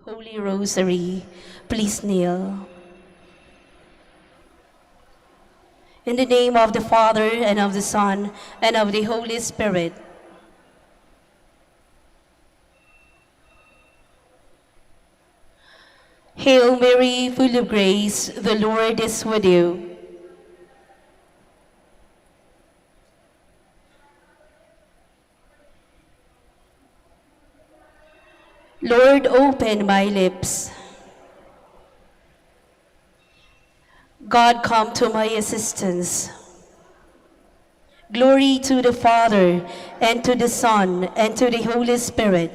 Holy Rosary, please kneel. In the name of the Father, and of the Son, and of the Holy Spirit. Hail Mary, full of grace, the Lord is with you. Lord, open my lips. God, come to my assistance. Glory to the Father, and to the Son, and to the Holy Spirit.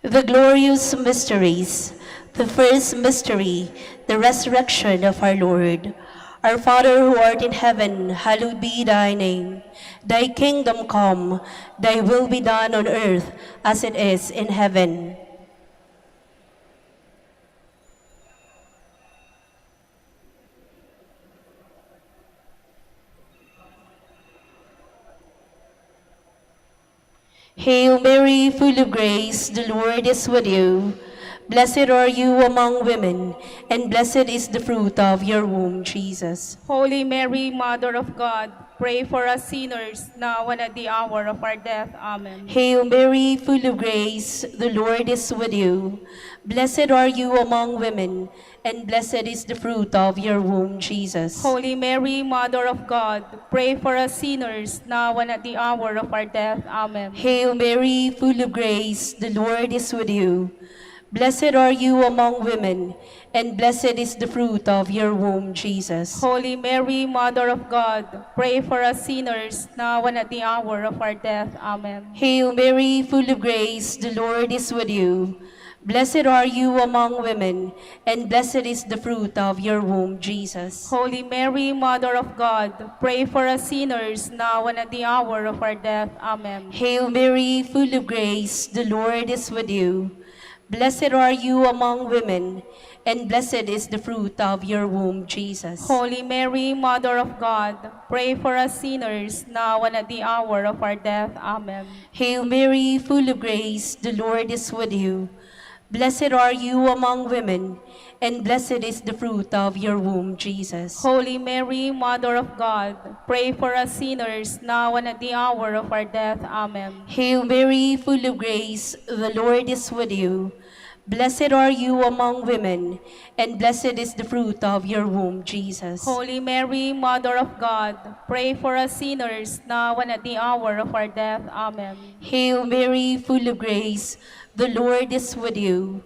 The glorious mysteries. The first mystery, the resurrection of our Lord. Our Father who art in heaven, hallowed be thy name. Thy kingdom come, thy will be done on earth as it is in heaven. Hail Mary, full of grace, the Lord is with you. Blessed are you among women, and blessed is the fruit of your womb, Jesus. Holy Mary, Mother of God, pray for us sinners, now and at the hour of our death. Amen. Hail Mary, full of grace, the Lord is with you. Blessed are you among women, and blessed is the fruit of your womb, Jesus. Holy Mary, Mother of God, pray for us sinners, now and at the hour of our death. Amen. Hail Mary, full of grace, the Lord is with you. Blessed are you among women, and blessed is the fruit of your womb, Jesus. Holy Mary, Mother of God, pray for us sinners, now and at the hour of our death. Amen. Hail Mary, full of grace, the Lord is with you. Blessed are you among women, and blessed is the fruit of your womb, Jesus. Holy Mary, Mother of God, pray for us sinners, now and at the hour of our death. Amen. Hail Mary, full of grace, the Lord is with you. Blessed are you among women, and blessed is the fruit of your womb, Jesus. Holy Mary, Mother of God, pray for us sinners, now and at the hour of our death. Amen. Hail Mary, full of grace, the Lord is with you. Blessed are you among women, and blessed is the fruit of your womb, Jesus. Holy Mary, Mother of God, pray for us sinners, now and at the hour of our death. Amen. Hail Mary, full of grace, the Lord is with you. Blessed are you among women, and blessed is the fruit of your womb, Jesus. Holy Mary, Mother of God, pray for us sinners, now and at the hour of our death. Amen. Hail Mary, full of grace, the Lord is with you.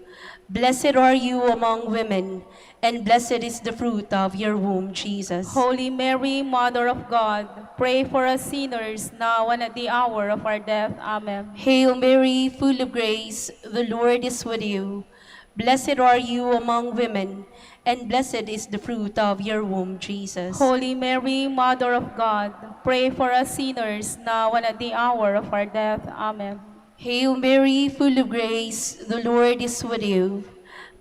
Blessed are you among women, and blessed is the fruit of your womb, Jesus. Holy Mary, Mother of God, pray for us sinners, now and at the hour of our death. Amen. Hail Mary, full of grace, the Lord is with you. Blessed are you among women, and blessed is the fruit of your womb, Jesus. Holy Mary, Mother of God, pray for us sinners, now and at the hour of our death. Amen. Hail Mary, full of grace, the Lord is with you.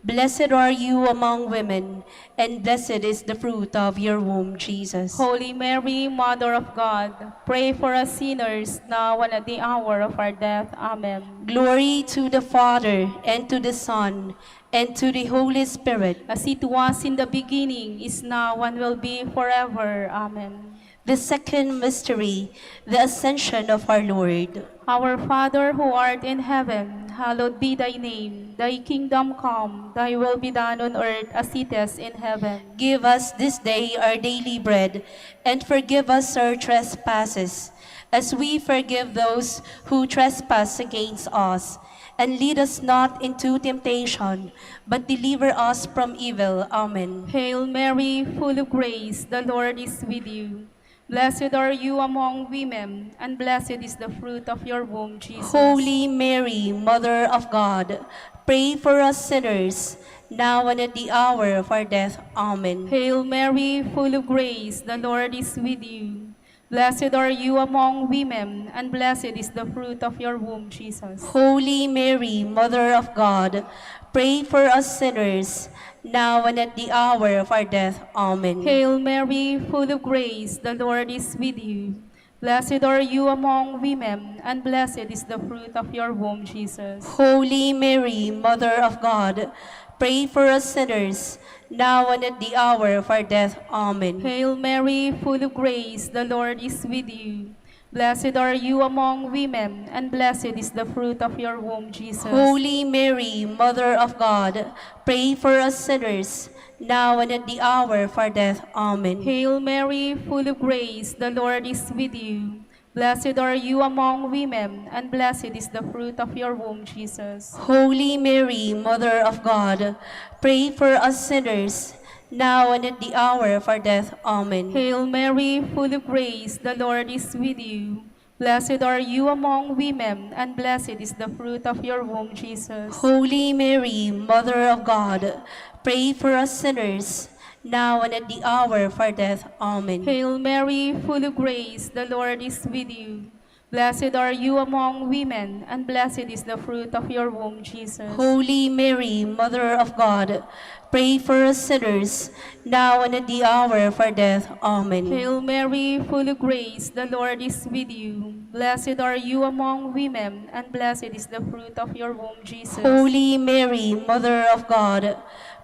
Blessed are you among women, and blessed is the fruit of your womb, Jesus. Holy Mary, Mother of God, pray for us sinners, now and at the hour of our death. Amen. Glory to the Father, and to the Son, and to the Holy Spirit. As it was in the beginning, is now, and will be forever. Amen. The second mystery, the ascension of our Lord. Our Father who art in heaven, hallowed be thy name. Thy kingdom come, thy will be done on earth as it is in heaven. Give us this day our daily bread, and forgive us our trespasses, as we forgive those who trespass against us. And lead us not into temptation, but deliver us from evil. Amen. Hail Mary, full of grace, the Lord is with you. Blessed are you among women, and blessed is the fruit of your womb, Jesus. Holy Mary, Mother of God, pray for us sinners, now and at the hour of our death. Amen. Hail Mary, full of grace, the Lord is with you. Blessed are you among women, and blessed is the fruit of your womb, Jesus. Holy Mary, Mother of God, pray for us sinners, now and at the hour of our death. Amen. Hail Mary, full of grace, the Lord is with you. Blessed are you among women, and blessed is the fruit of your womb, Jesus. Holy Mary, Mother of God, pray for us sinners, now and at the hour of our death. Amen. Hail Mary, full of grace, the Lord is with you. Blessed are you among women, and blessed is the fruit of your womb, Jesus. Holy Mary, Mother of God, pray for us sinners, now and at the hour of our death. Amen. Hail Mary, full of grace, the Lord is with you. Blessed are you among women, and blessed is the fruit of your womb, Jesus. Holy Mary, Mother of God, pray for us sinners, now and at the hour of our death. Amen. Hail Mary, full of grace, the Lord is with you. Blessed are you among women, and blessed is the fruit of your womb, Jesus. Holy Mary, Mother of God, pray for us sinners, now and at the hour of our death. Amen. Hail Mary, full of grace, the Lord is with you. Blessed are you among women, and blessed is the fruit of your womb, Jesus. Holy Mary, Mother of God, pray for us sinners, now and at the hour of our death. Amen. Hail Mary, full of grace, the Lord is with you. Blessed are you among women, and blessed is the fruit of your womb, Jesus. Holy Mary, Mother of God,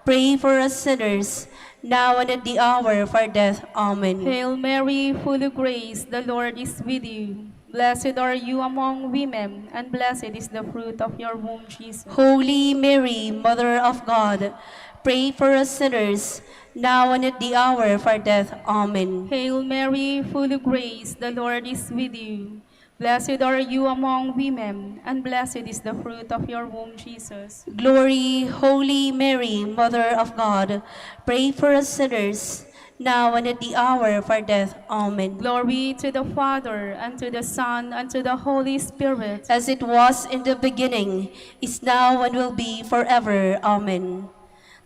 pray for us sinners, now and at the hour of our death. Amen. Hail Mary, full of grace, the Lord is with you. Blessed are you among women, and blessed is the fruit of your womb, Jesus. Holy Mary, Mother of God, pray for us sinners, now and at the hour of our death. Amen. Hail Mary, full of grace, the Lord is with you. Blessed are you among women, and blessed is the fruit of your womb, Jesus. Glory, Holy Mary, Mother of God, pray for us sinners, now and at the hour of our death. Amen. Glory to the Father, and to the Son, and to the Holy Spirit. As it was in the beginning, is now, and will be forever. Amen.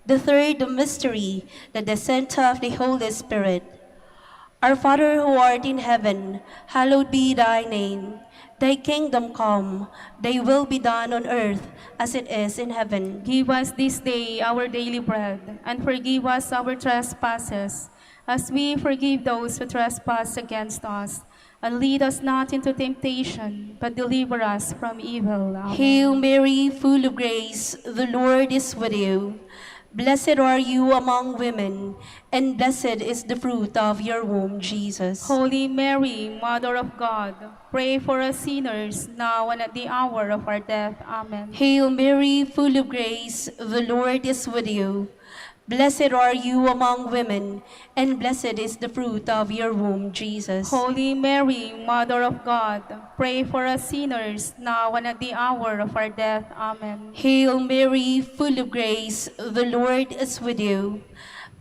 The third mystery, the descent of the Holy Spirit. Our Father who art in heaven, hallowed be thy name. Thy kingdom come, thy will be done on earth as it is in heaven. Give us this day our daily bread, and forgive us our trespasses, as we forgive those who trespass against us. And lead us not into temptation, but deliver us from evil. Amen. Hail Mary, full of grace, the Lord is with you. Blessed are you among women, and blessed is the fruit of your womb, Jesus. Holy Mary, Mother of God, pray for us sinners, now and at the hour of our death. Amen. Hail Mary, full of grace, the Lord is with you. Blessed are you among women, and blessed is the fruit of your womb, Jesus. Holy Mary, Mother of God, pray for us sinners, now and at the hour of our death. Amen. Hail Mary, full of grace, the Lord is with you.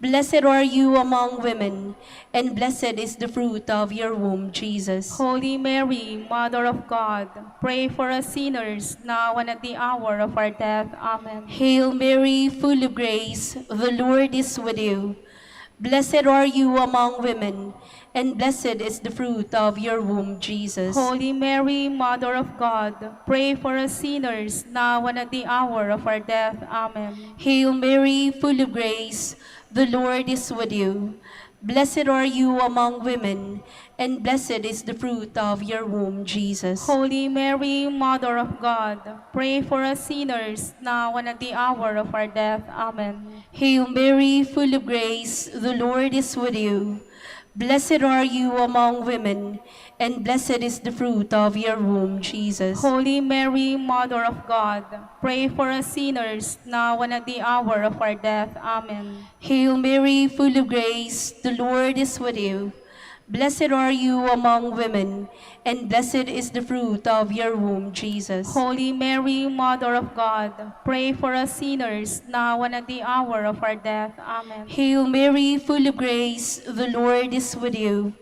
Blessed are you among women, and blessed is the fruit of your womb, Jesus. Holy Mary, Mother of God, pray for us sinners, now and at the hour of our death. Amen. Hail Mary, full of grace, the Lord is with you. Blessed are you among women, and blessed is the fruit of your womb, Jesus. Holy Mary, Mother of God, pray for us sinners, now and at the hour of our death. Amen. Hail Mary, full of grace, the Lord is with you. Blessed are you among women, and blessed is the fruit of your womb, Jesus. Holy Mary, Mother of God, pray for us sinners, now and at the hour of our death. Amen. Hail Mary, full of grace, the Lord is with you. Blessed are you among women, and blessed is the fruit of your womb, Jesus. Holy Mary, Mother of God, pray for us sinners, now and at the hour of our death. Amen. Hail Mary, full of grace, the Lord is with you. Blessed are you among women, and blessed is the fruit of your womb, Jesus. Holy Mary, Mother of God, pray for us sinners, now and at the hour of our death. Amen. Hail Mary, full of grace, the Lord is with you.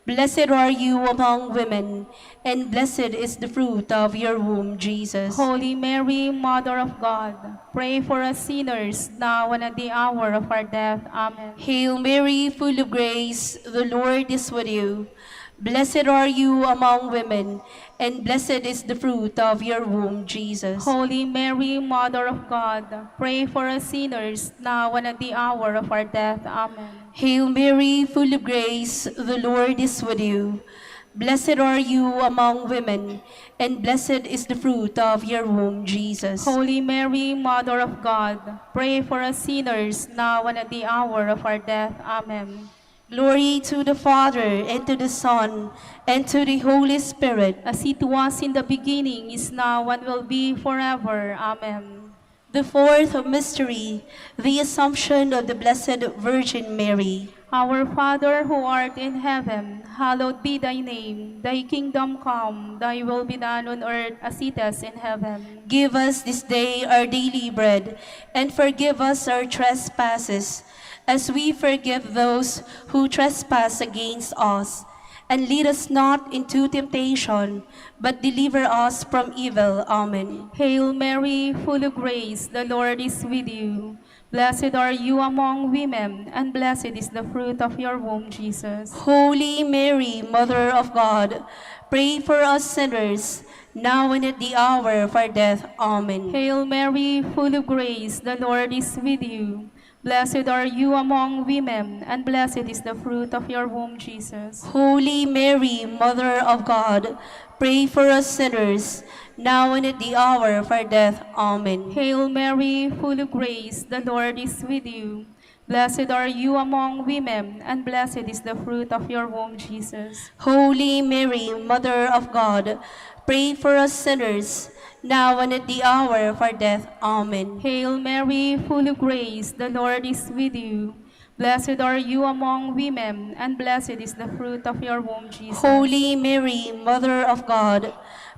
Blessed are you among women, and blessed is the fruit of your womb, Jesus. Holy Mary, Mother of God, pray for us sinners, now and at the hour of our death. Amen. Hail Mary, full of grace, the Lord is with you. Blessed are you among women, and blessed is the fruit of your womb, Jesus. Holy Mary, Mother of God, pray for us sinners, now and at the hour of our death. Amen. Hail Mary, full of grace, the Lord is with you. Blessed are you among women, and blessed is the fruit of your womb, Jesus. Holy Mary, Mother of God, pray for us sinners, now and at the hour of our death. Amen. Glory to the Father, and to the Son, and to the Holy Spirit. As it was in the beginning, is now, and will be forever. Amen. The fourth mystery, the Assumption of the Blessed Virgin Mary. Our Father who art in heaven, hallowed be thy name. Thy kingdom come, thy will be done on earth as it is in heaven. Give us this day our daily bread, and forgive us our trespasses, as we forgive those who trespass against us. And lead us not into temptation, but deliver us from evil. Amen. Hail Mary, full of grace, the Lord is with you. Blessed are you among women, and blessed is the fruit of your womb, Jesus. Holy Mary, Mother of God, pray for us sinners, now and at the hour of our death. Amen. Hail Mary, full of grace, the Lord is with you. Blessed are you among women, and blessed is the fruit of your womb, Jesus. Holy Mary, Mother of God, pray for us sinners, now and at the hour of our death. Amen. Hail Mary, full of grace, the Lord is with you. Blessed are you among women, and blessed is the fruit of your womb, Jesus. Holy Mary, Mother of God, pray for us sinners, now and at the hour of our death. Amen. Hail Mary, full of grace, the Lord is with you. Blessed are you among women, and blessed is the fruit of your womb, Jesus. Holy Mary, Mother of God,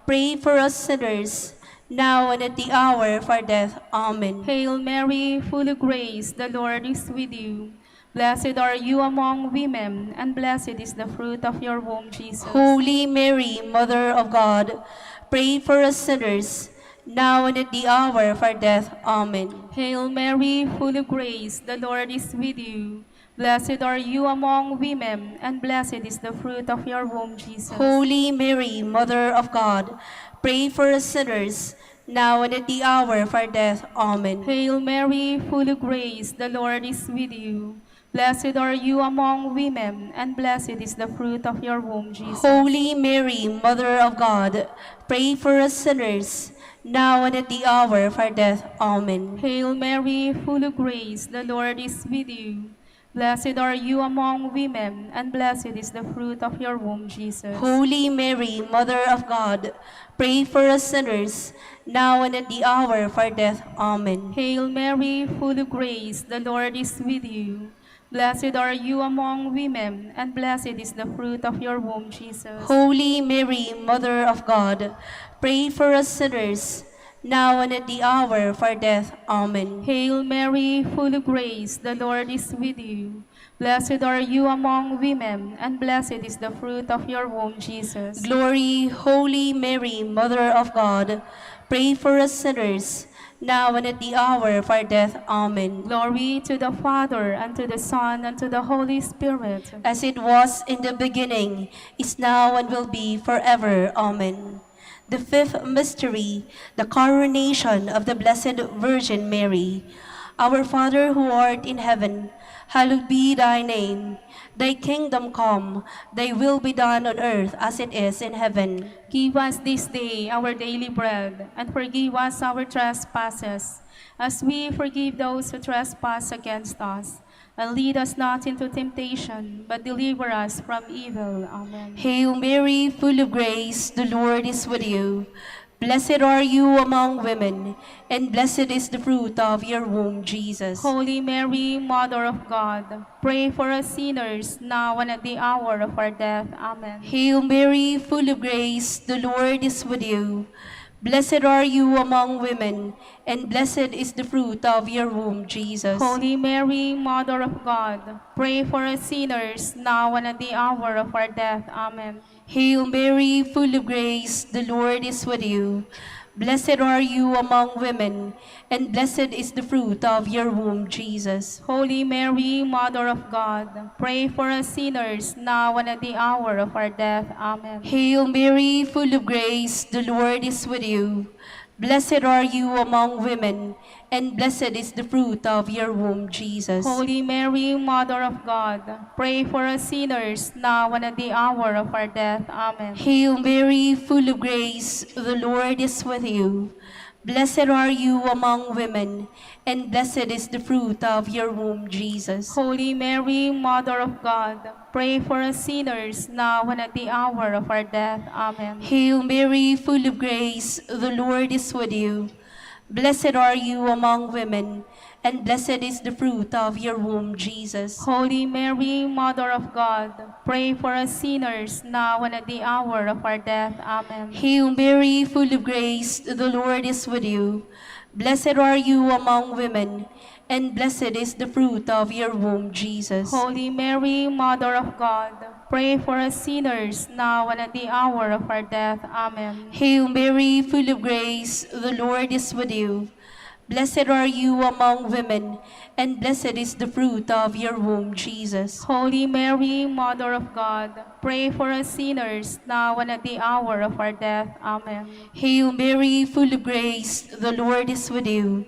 pray for us sinners, now and at the hour of our death. Amen. Hail Mary, full of grace, the Lord is with you. Blessed are you among women, and blessed is the fruit of your womb, Jesus. Holy Mary, Mother of God, pray for us sinners, now and at the hour of our death. Amen. Hail Mary, full of grace, the Lord is with you. Blessed are you among women, and blessed is the fruit of your womb, Jesus. Holy Mary, Mother of God, pray for us sinners, now and at the hour of our death. Amen. Hail Mary, full of grace, the Lord is with you. Blessed are you among women, and blessed is the fruit of your womb, Jesus. Holy Mary, Mother of God, pray for us sinners, now and at the hour of our death. Amen. Hail Mary, full of grace, the Lord is with you. Blessed are you among women, and blessed is the fruit of your womb, Jesus. Holy Mary, Mother of God, pray for us sinners, now and at the hour of our death. Amen. Hail Mary, full of grace, the Lord is with you. Blessed are you among women, and blessed is the fruit of your womb, Jesus. Holy Mary, Mother of God, pray for us sinners, now and at the hour of our death. Amen. Hail Mary, full of grace, the Lord is with you. Blessed are you among women, and blessed is the fruit of your womb, Jesus. Glory, Holy Mary, Mother of God, pray for us sinners, now and at the hour of our death. Amen. Glory to the Father, and to the Son, and to the Holy Spirit. As it was in the beginning, is now, and will be forever. Amen. The fifth mystery, the coronation of the Blessed Virgin Mary. Our Father who art in heaven, hallowed be thy name. Thy kingdom come, thy will be done on earth as it is in heaven. Give us this day our daily bread, and forgive us our trespasses, as we forgive those who trespass against us. And lead us not into temptation, but deliver us from evil. Amen. Hail Mary, full of grace, the Lord is with you. Blessed are you among women, and blessed is the fruit of your womb, Jesus. Holy Mary, Mother of God, pray for us sinners, now and at the hour of our death. Amen. Hail Mary, full of grace, the Lord is with you. Blessed are you among women, and blessed is the fruit of your womb, Jesus. Holy Mary, Mother of God, pray for us sinners, now and at the hour of our death. Amen. Hail Mary, full of grace, the Lord is with you. Blessed are you among women, and blessed is the fruit of your womb, Jesus. Holy Mary, Mother of God, pray for us sinners, now and at the hour of our death. Amen. Hail Mary, full of grace, the Lord is with you. Blessed are you among women, and blessed is the fruit of your womb, Jesus. Holy Mary, Mother of God, pray for us sinners, now and at the hour of our death. Amen. Hail Mary, full of grace, the Lord is with you. Blessed are you among women, and blessed is the fruit of your womb, Jesus. Holy Mary, Mother of God, pray for us sinners, now and at the hour of our death. Amen. Hail Mary, full of grace, the Lord is with you. Blessed are you among women, and blessed is the fruit of your womb, Jesus. Holy Mary, Mother of God, pray for us sinners, now and at the hour of our death. Amen. Hail Mary, full of grace, the Lord is with you. Blessed are you among women, and blessed is the fruit of your womb, Jesus. Holy Mary, Mother of God, pray for us sinners, now and at the hour of our death. Amen. Hail Mary, full of grace, the Lord is with you. Blessed are you among women, and blessed is the fruit of your womb, Jesus. Holy Mary, Mother of God, pray for us sinners, now and at the hour of our death. Amen. Hail Mary, full of grace, the Lord is with you.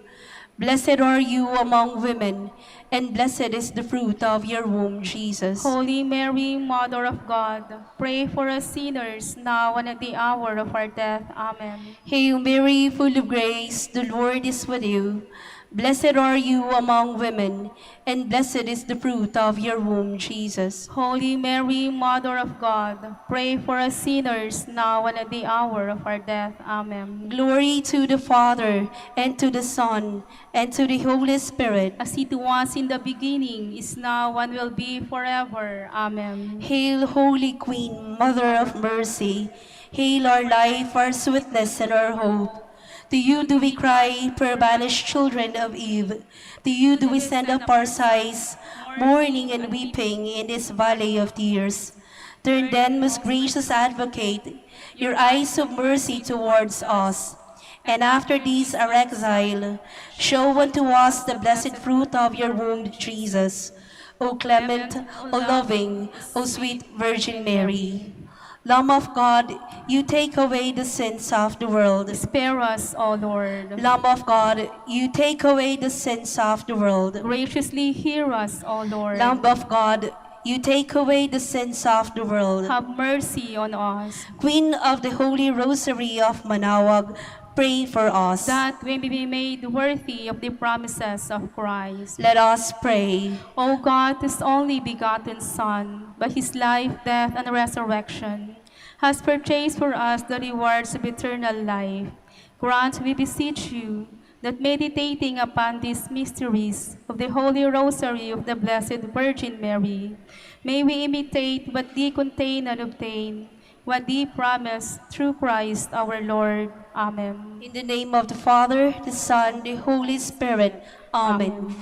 Blessed are you among women, and blessed is the fruit of your womb, Jesus. Holy Mary, Mother of God, pray for us sinners, now and at the hour of our death. Amen. Hail Mary, full of grace, the Lord is with you. Blessed are you among women, and blessed is the fruit of your womb, Jesus. Holy Mary, Mother of God, pray for us sinners, now and at the hour of our death. Amen. Glory to the Father, and to the Son, and to the Holy Spirit. As it was in the beginning, is now, and will be forever. Amen. Hail, Holy Queen, Mother of Mercy. Hail our life, our sweetness, and our hope. To you do we cry, poor banished children of Eve. To you do we send up our sighs, mourning and weeping in this valley of tears. Turn then, most gracious Advocate, your eyes of mercy towards us, and after this our exile, show unto us the blessed fruit of your womb, Jesus. O clement, O loving, O sweet Virgin Mary. Lamb of God, you take away the sins of the world. Spare us, O Lord. Lamb of God, you take away the sins of the world. Graciously hear us, O Lord. Lamb of God, you take away the sins of the world. Have mercy on us, Queen of the Holy Rosary of Manaoag, pray for us. that we may be made worthy of the promises of Christ. Let us pray. O God, whose only begotten Son, by his life, death, and resurrection, has purchased for us the rewards of eternal life, grant, we beseech you, that meditating upon these mysteries of the Holy Rosary of the Blessed Virgin Mary, may we imitate what they contain and obtain, what they promise, through Christ our Lord. Amen. In the name of the Father, the Son, the Holy Spirit. Amen.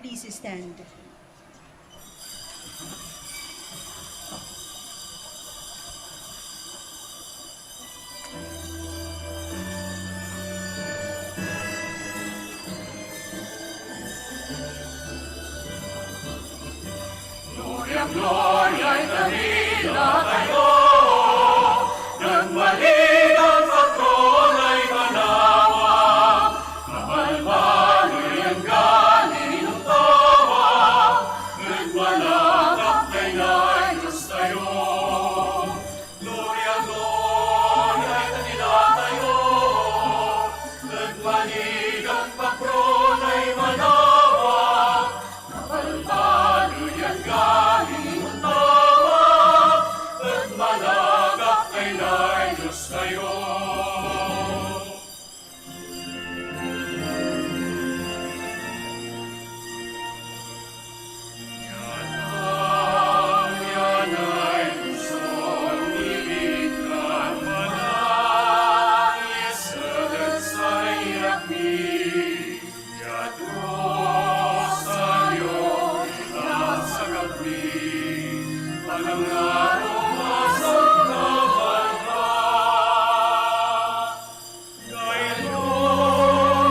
Please stand. Gloria ay kanila tayo, nagmalik ang patron ay manawag, nabalbaloy ang galing ng tawa, nagmalagap kay na Diyos tayo. Gloria, gloria ay kanila tayo, nagmalik ang patron ay manawag, nabalbaloy ang galing ng tawa, nagmalagap kay na Diyos tayo. Yan ay pusong ibigkan, manangis sa iyakmi. Ya Diyos, sa iyo nasa gabi, panangaraw masang kabalhan. Ngayon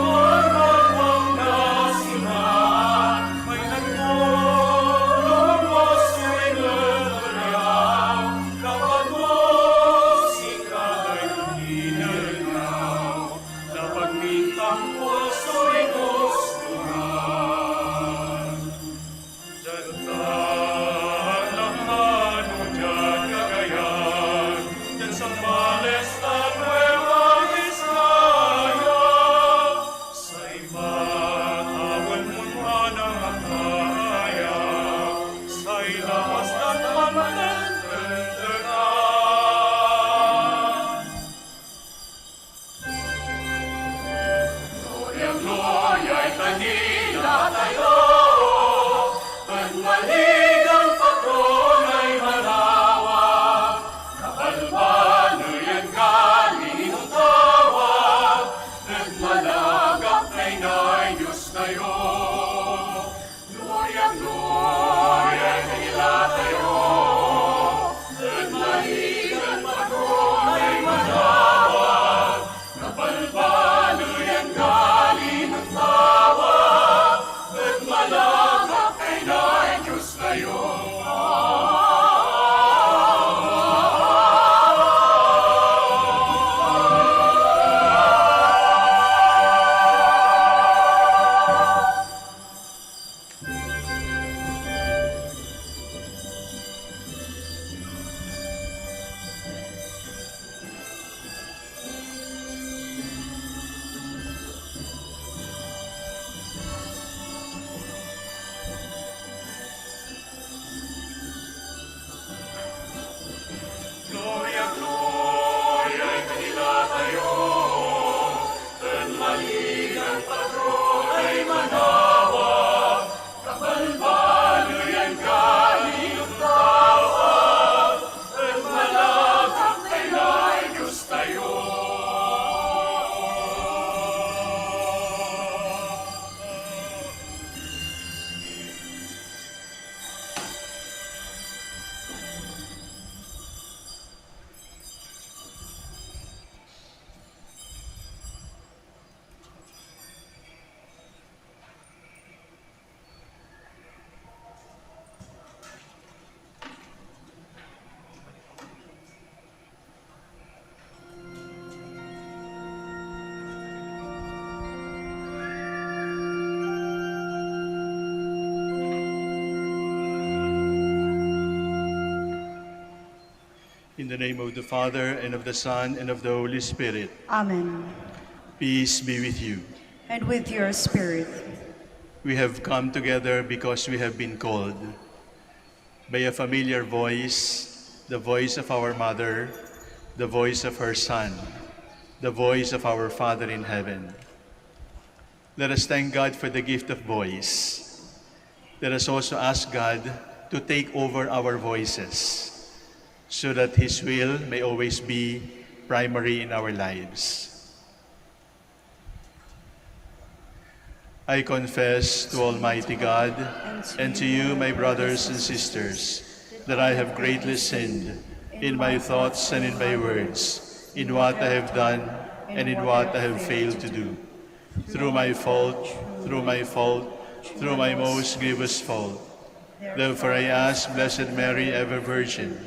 magmamang nasiman, may nagmulong mo sa'y nagalaw, kapag mo sika'y hinagaw, kapag mintang puso'y gustuhan. Diyan ang ano diyan Cagayan, diyan sa Malesta Nueva Vizcaya, sa ibatawan mo ng Akaya, sa ilawas ng Pamantendera. Gloria, gloria ay kanila tayo, nagmalik ang patron ay manawag, nabalbaloy ang galing ng tawag, nagmalagap kay na Diyos tayo. Gloria, gloria ay kanila tayo, nagmalik ang patron ay manawag, nabalbaloy ang galing ng tawag, nagmalagap kay na Diyos tayo. Gloria, gloria ay kanila tayo, nagmalik ang patron ay manawag, kabalbaloy ang galing ng tawag, nagmalagap kay na Diyos tayo. In the name of the Father, and of the Son, and of the Holy Spirit. Amen. Peace be with you. And with your spirit. We have come together because we have been called by a familiar voice, the voice of our mother, the voice of her Son, the voice of our Father in heaven. Let us thank God for the gift of voice. Let us also ask God to take over our voices, so that His will may always be primary in our lives. I confess to Almighty God and to you, my brothers and sisters, that I have greatly sinned in my thoughts and in my words, in what I have done and in what I have failed to do. Through my fault, through my fault, through my most grievous fault. Therefore I ask Blessed Mary, ever Virgin,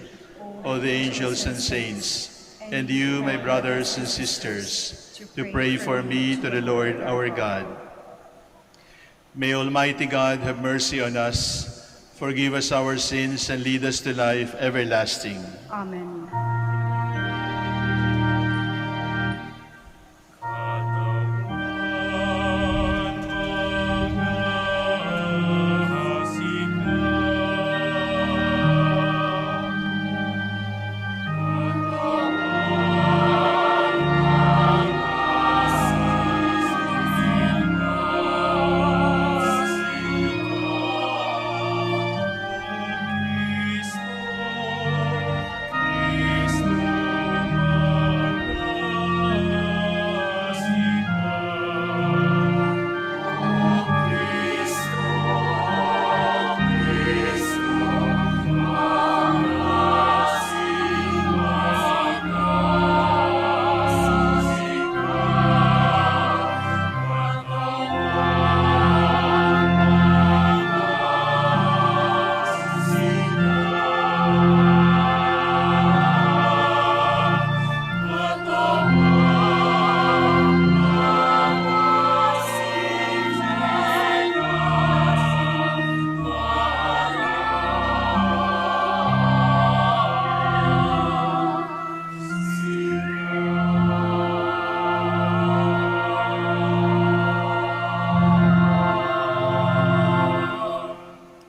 all the angels and saints, and you, my brothers and sisters, to pray for me to the Lord our God. May Almighty God have mercy on us, forgive us our sins, and lead us to life everlasting. Amen.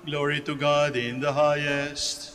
Glory to God in the highest.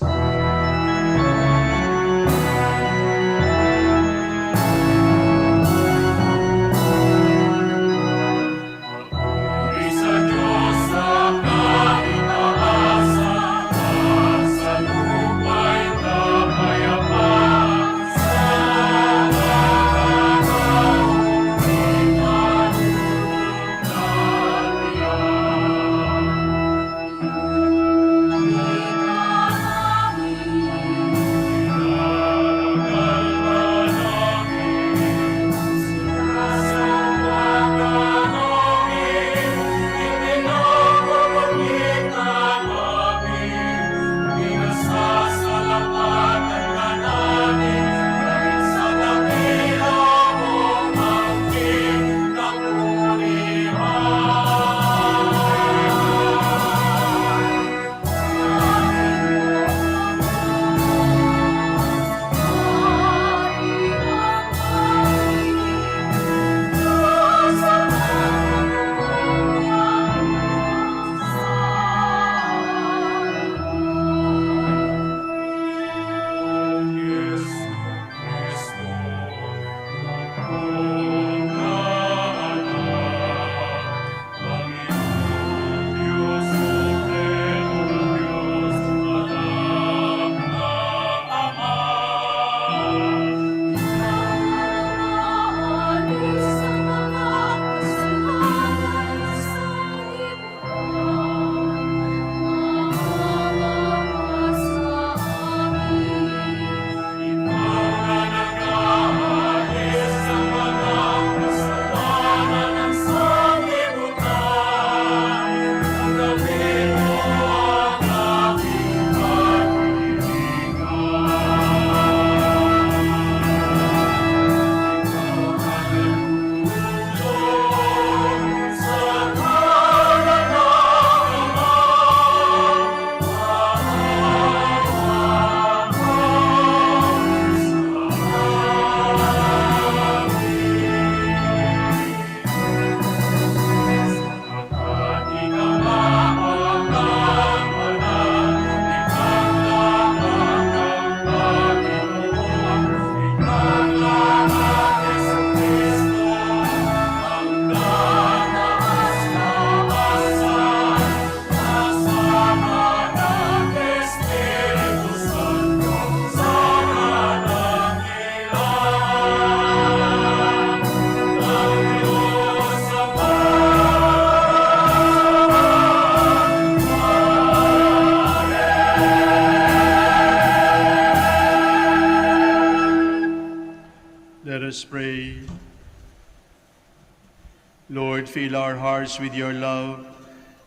fill our hearts with your love,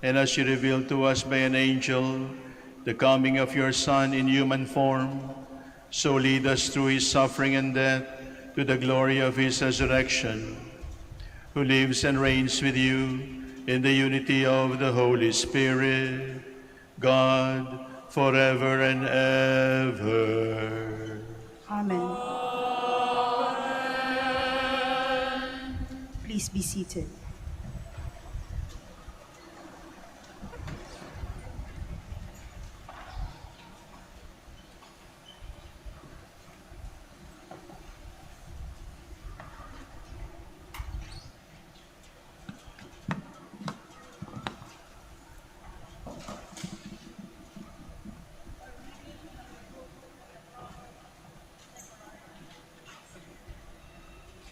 and as you revealed to us by an angel the coming of your Son in human form, so lead us through his suffering and death to the glory of his resurrection, who lives and reigns with you in the unity of the Holy Spirit, God, forever and ever. Amen. Please be seated.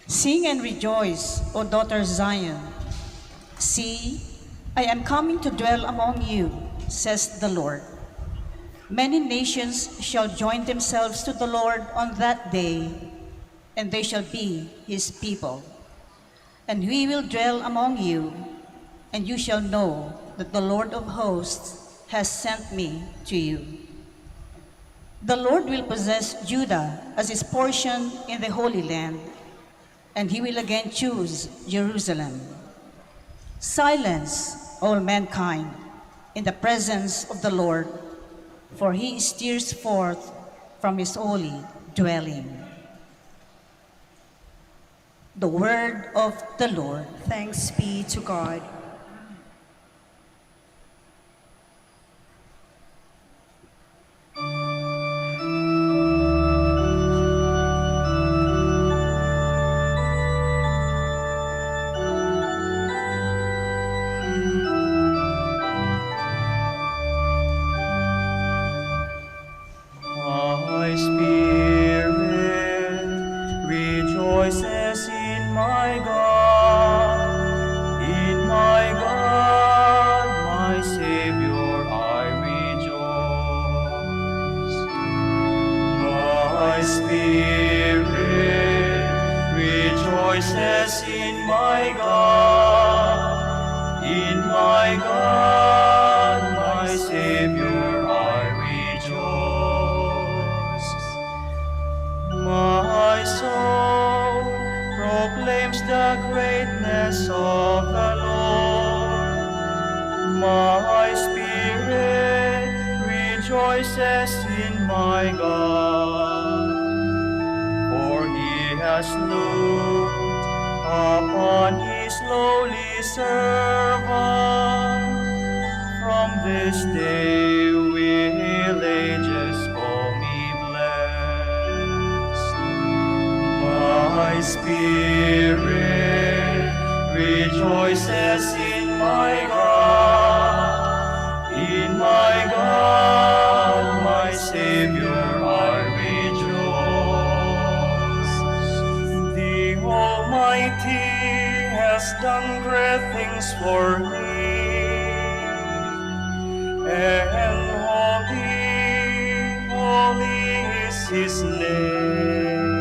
Sing and rejoice, O daughter Zion. See, I am coming to dwell among you, says the Lord. Many nations shall join themselves to the Lord on that day, and they shall be his people. And he will dwell among you, and you shall know that the Lord of hosts has sent me to you. The Lord will possess Judah as his portion in the Holy Land, and he will again choose Jerusalem. Silence, all mankind, in the presence of the Lord, for he steers forth from his holy dwelling. The word of the Lord. Thanks be to God. My spirit rejoices in my God, my Savior, I rejoice. My spirit rejoices in my God, my Savior, I rejoice. My soul proclaims the greatness of the Lord. My spirit rejoices in my God, for he has looked upon his lowly servant. From this day will ages call me blessed. My spirit rejoices in my God, my Savior, I rejoice. The Almighty has done great things for me, and holy is his name.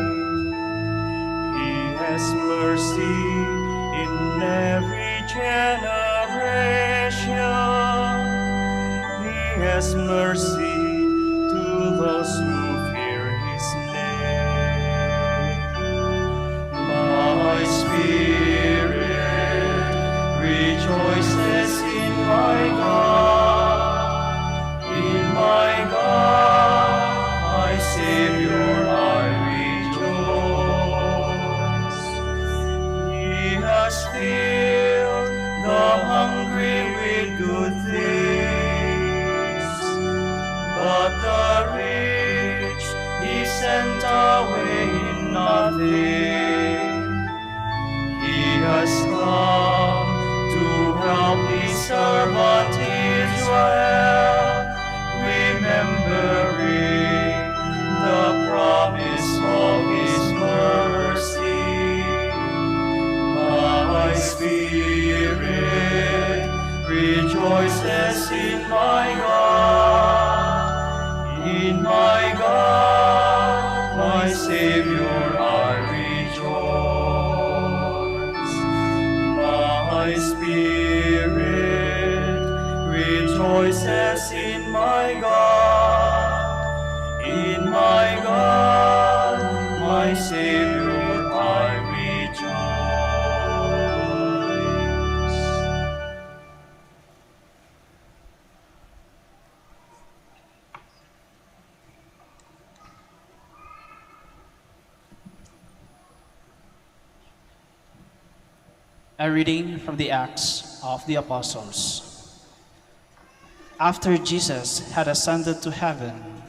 He has mercy in every generation. He has mercy to those who fear his name. My spirit rejoices in my God, my Savior, I rejoice. He has filled the hungry with good things, but the rich he sent away in nothing. He has come to help his servant Israel, remembering the promise of his mercy. My spirit rejoices in my God, my Savior, I rejoice. My rejoices in my God. In my God, my Savior, I rejoice. A reading from the Acts of the Apostles. After Jesus had ascended to heaven,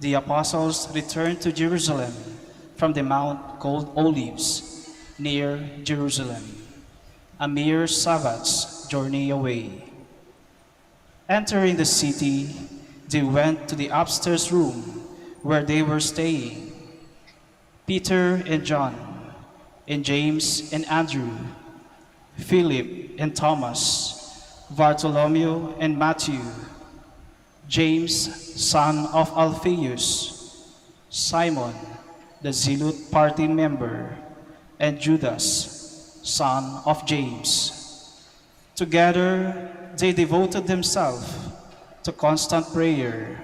the apostles returned to Jerusalem from the mount called Olives, near Jerusalem, a mere Sabbath's journey away. Entering the city, they went to the upstairs room where they were staying. Peter and John, and James and Andrew, Philip and Thomas, Bartholomew and Matthew, James, son of Alphaeus, Simon, the Zealot party member, and Judas, son of James. Together, they devoted themselves to constant prayer.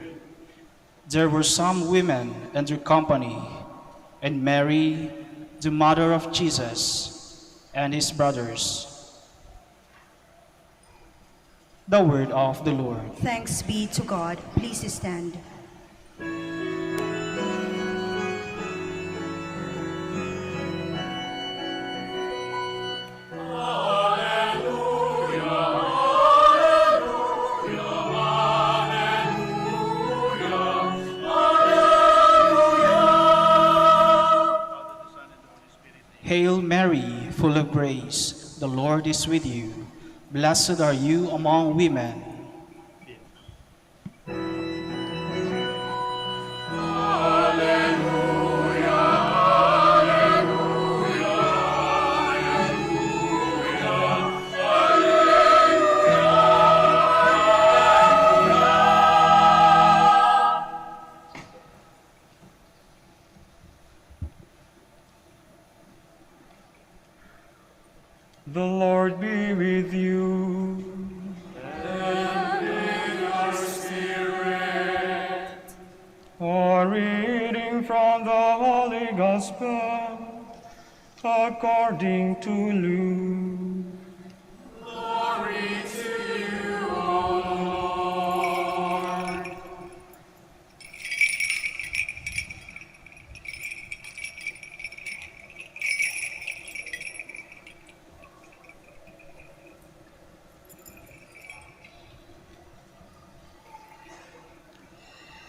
There were some women in their company, and Mary, the mother of Jesus, and his brothers. The word of the Lord. Thanks be to God. Please stand. Hail Mary, full of grace, the Lord is with you. Blessed are you among women. The Lord be with you. And with your spirit. A reading from the Holy Gospel according to Luke. Glory to you, O Lord.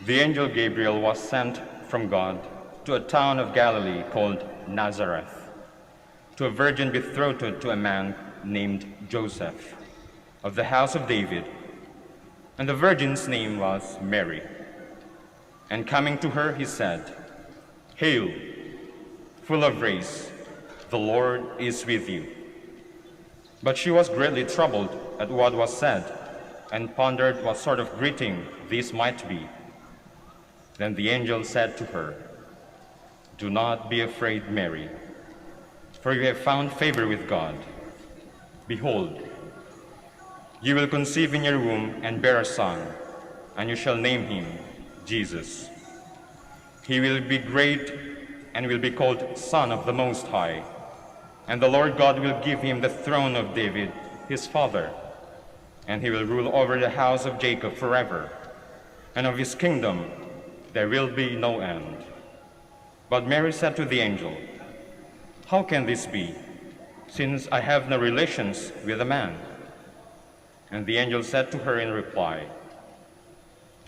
The angel Gabriel was sent from God to a town of Galilee called Nazareth, to a virgin betrothed to a man named Joseph, of the house of David, and the virgin's name was Mary. And coming to her, he said, "Hail, full of grace, the Lord is with you." But she was greatly troubled at what was said, and pondered what sort of greeting this might be. Then the angel said to her, "Do not be afraid, Mary, for you have found favor with God. Behold, you will conceive in your womb and bear a son, and you shall name him Jesus. He will be great and will be called Son of the Most High, and the Lord God will give him the throne of David, his father, and he will rule over the house of Jacob forever, and of his kingdom there will be no end." But Mary said to the angel, "How can this be, since I have no relations with a man?" And the angel said to her in reply,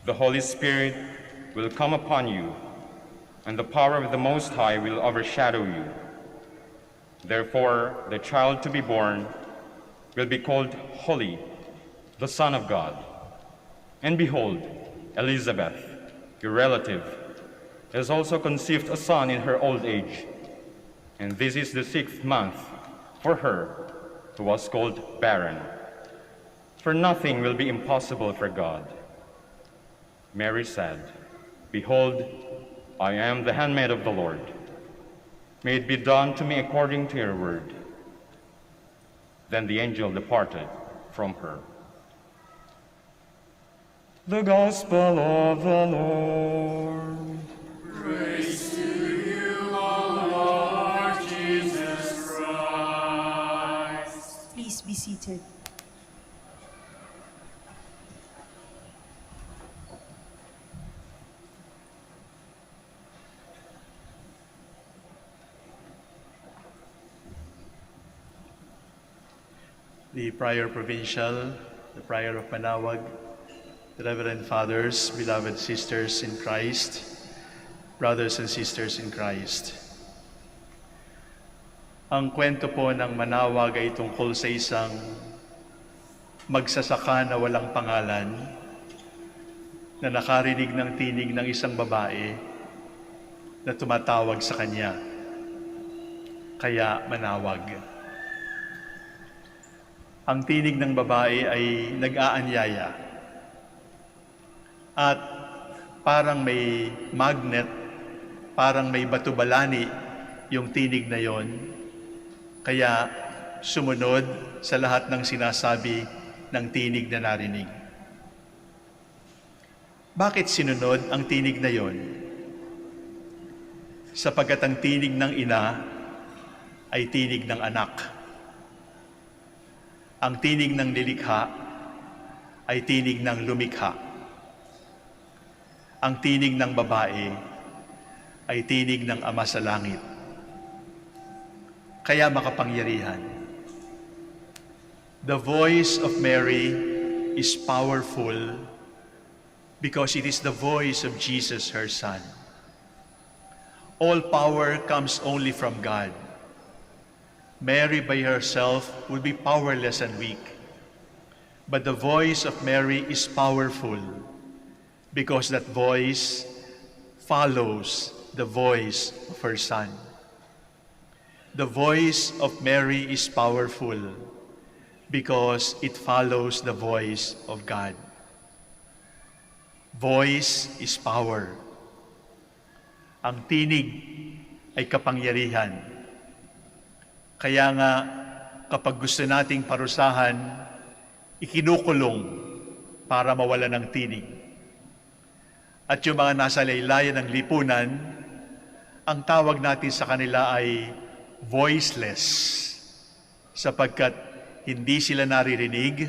"The Holy Spirit will come upon you, and the power of the Most High will overshadow you. Therefore, the child to be born will be called Holy, the Son of God. And behold, Elizabeth, your relative, has also conceived a son in her old age, and this is the 6th month for her who was called barren. For nothing will be impossible for God." Mary said, "Behold, I am the handmaid of the Lord. May it be done to me according to your word." Then the angel departed from her. The Gospel of the Lord. Praise to you, O Lord Jesus Christ. Please be seated. The Prior Provincial, the Prior of Manaoag, the Reverend Fathers, beloved sisters in Christ, brothers and sisters in Christ. Ang kwento po ng Manaoag ay tungkol sa isang magsasaka na walang pangalan na nakarinig ng tinig ng isang babae na tumatawag sa kanya. Kaya Manaoag. Ang tinig ng babae ay nag-aanyaya. At parang may magnet, parang may batubalani yung tinig na yon. Kaya sumunod sa lahat ng sinasabi ng tinig na narinig. Bakit sinunod ang tinig na yon? Sapagkat ang tinig ng ina ay tinig ng anak. Ang tinig ng nilikha ay tinig ng lumikha. Ang tinig ng babae ay tinig ng Ama sa langit. Kaya makapangyarihan. The voice of Mary is powerful because it is the voice of Jesus, her Son. All power comes only from God. Mary by herself would be powerless and weak. But the voice of Mary is powerful because that voice follows the voice of her Son. The voice of Mary is powerful because it follows the voice of God. Voice is power. Ang tinig ay kapangyarihan. Kaya nga, kapag gusto nating parusahan, ikinukulong para mawala ng tinig. At yung mga nasa laylayan ng lipunan, ang tawag natin sa kanila ay voiceless, sapagkat hindi sila naririnig,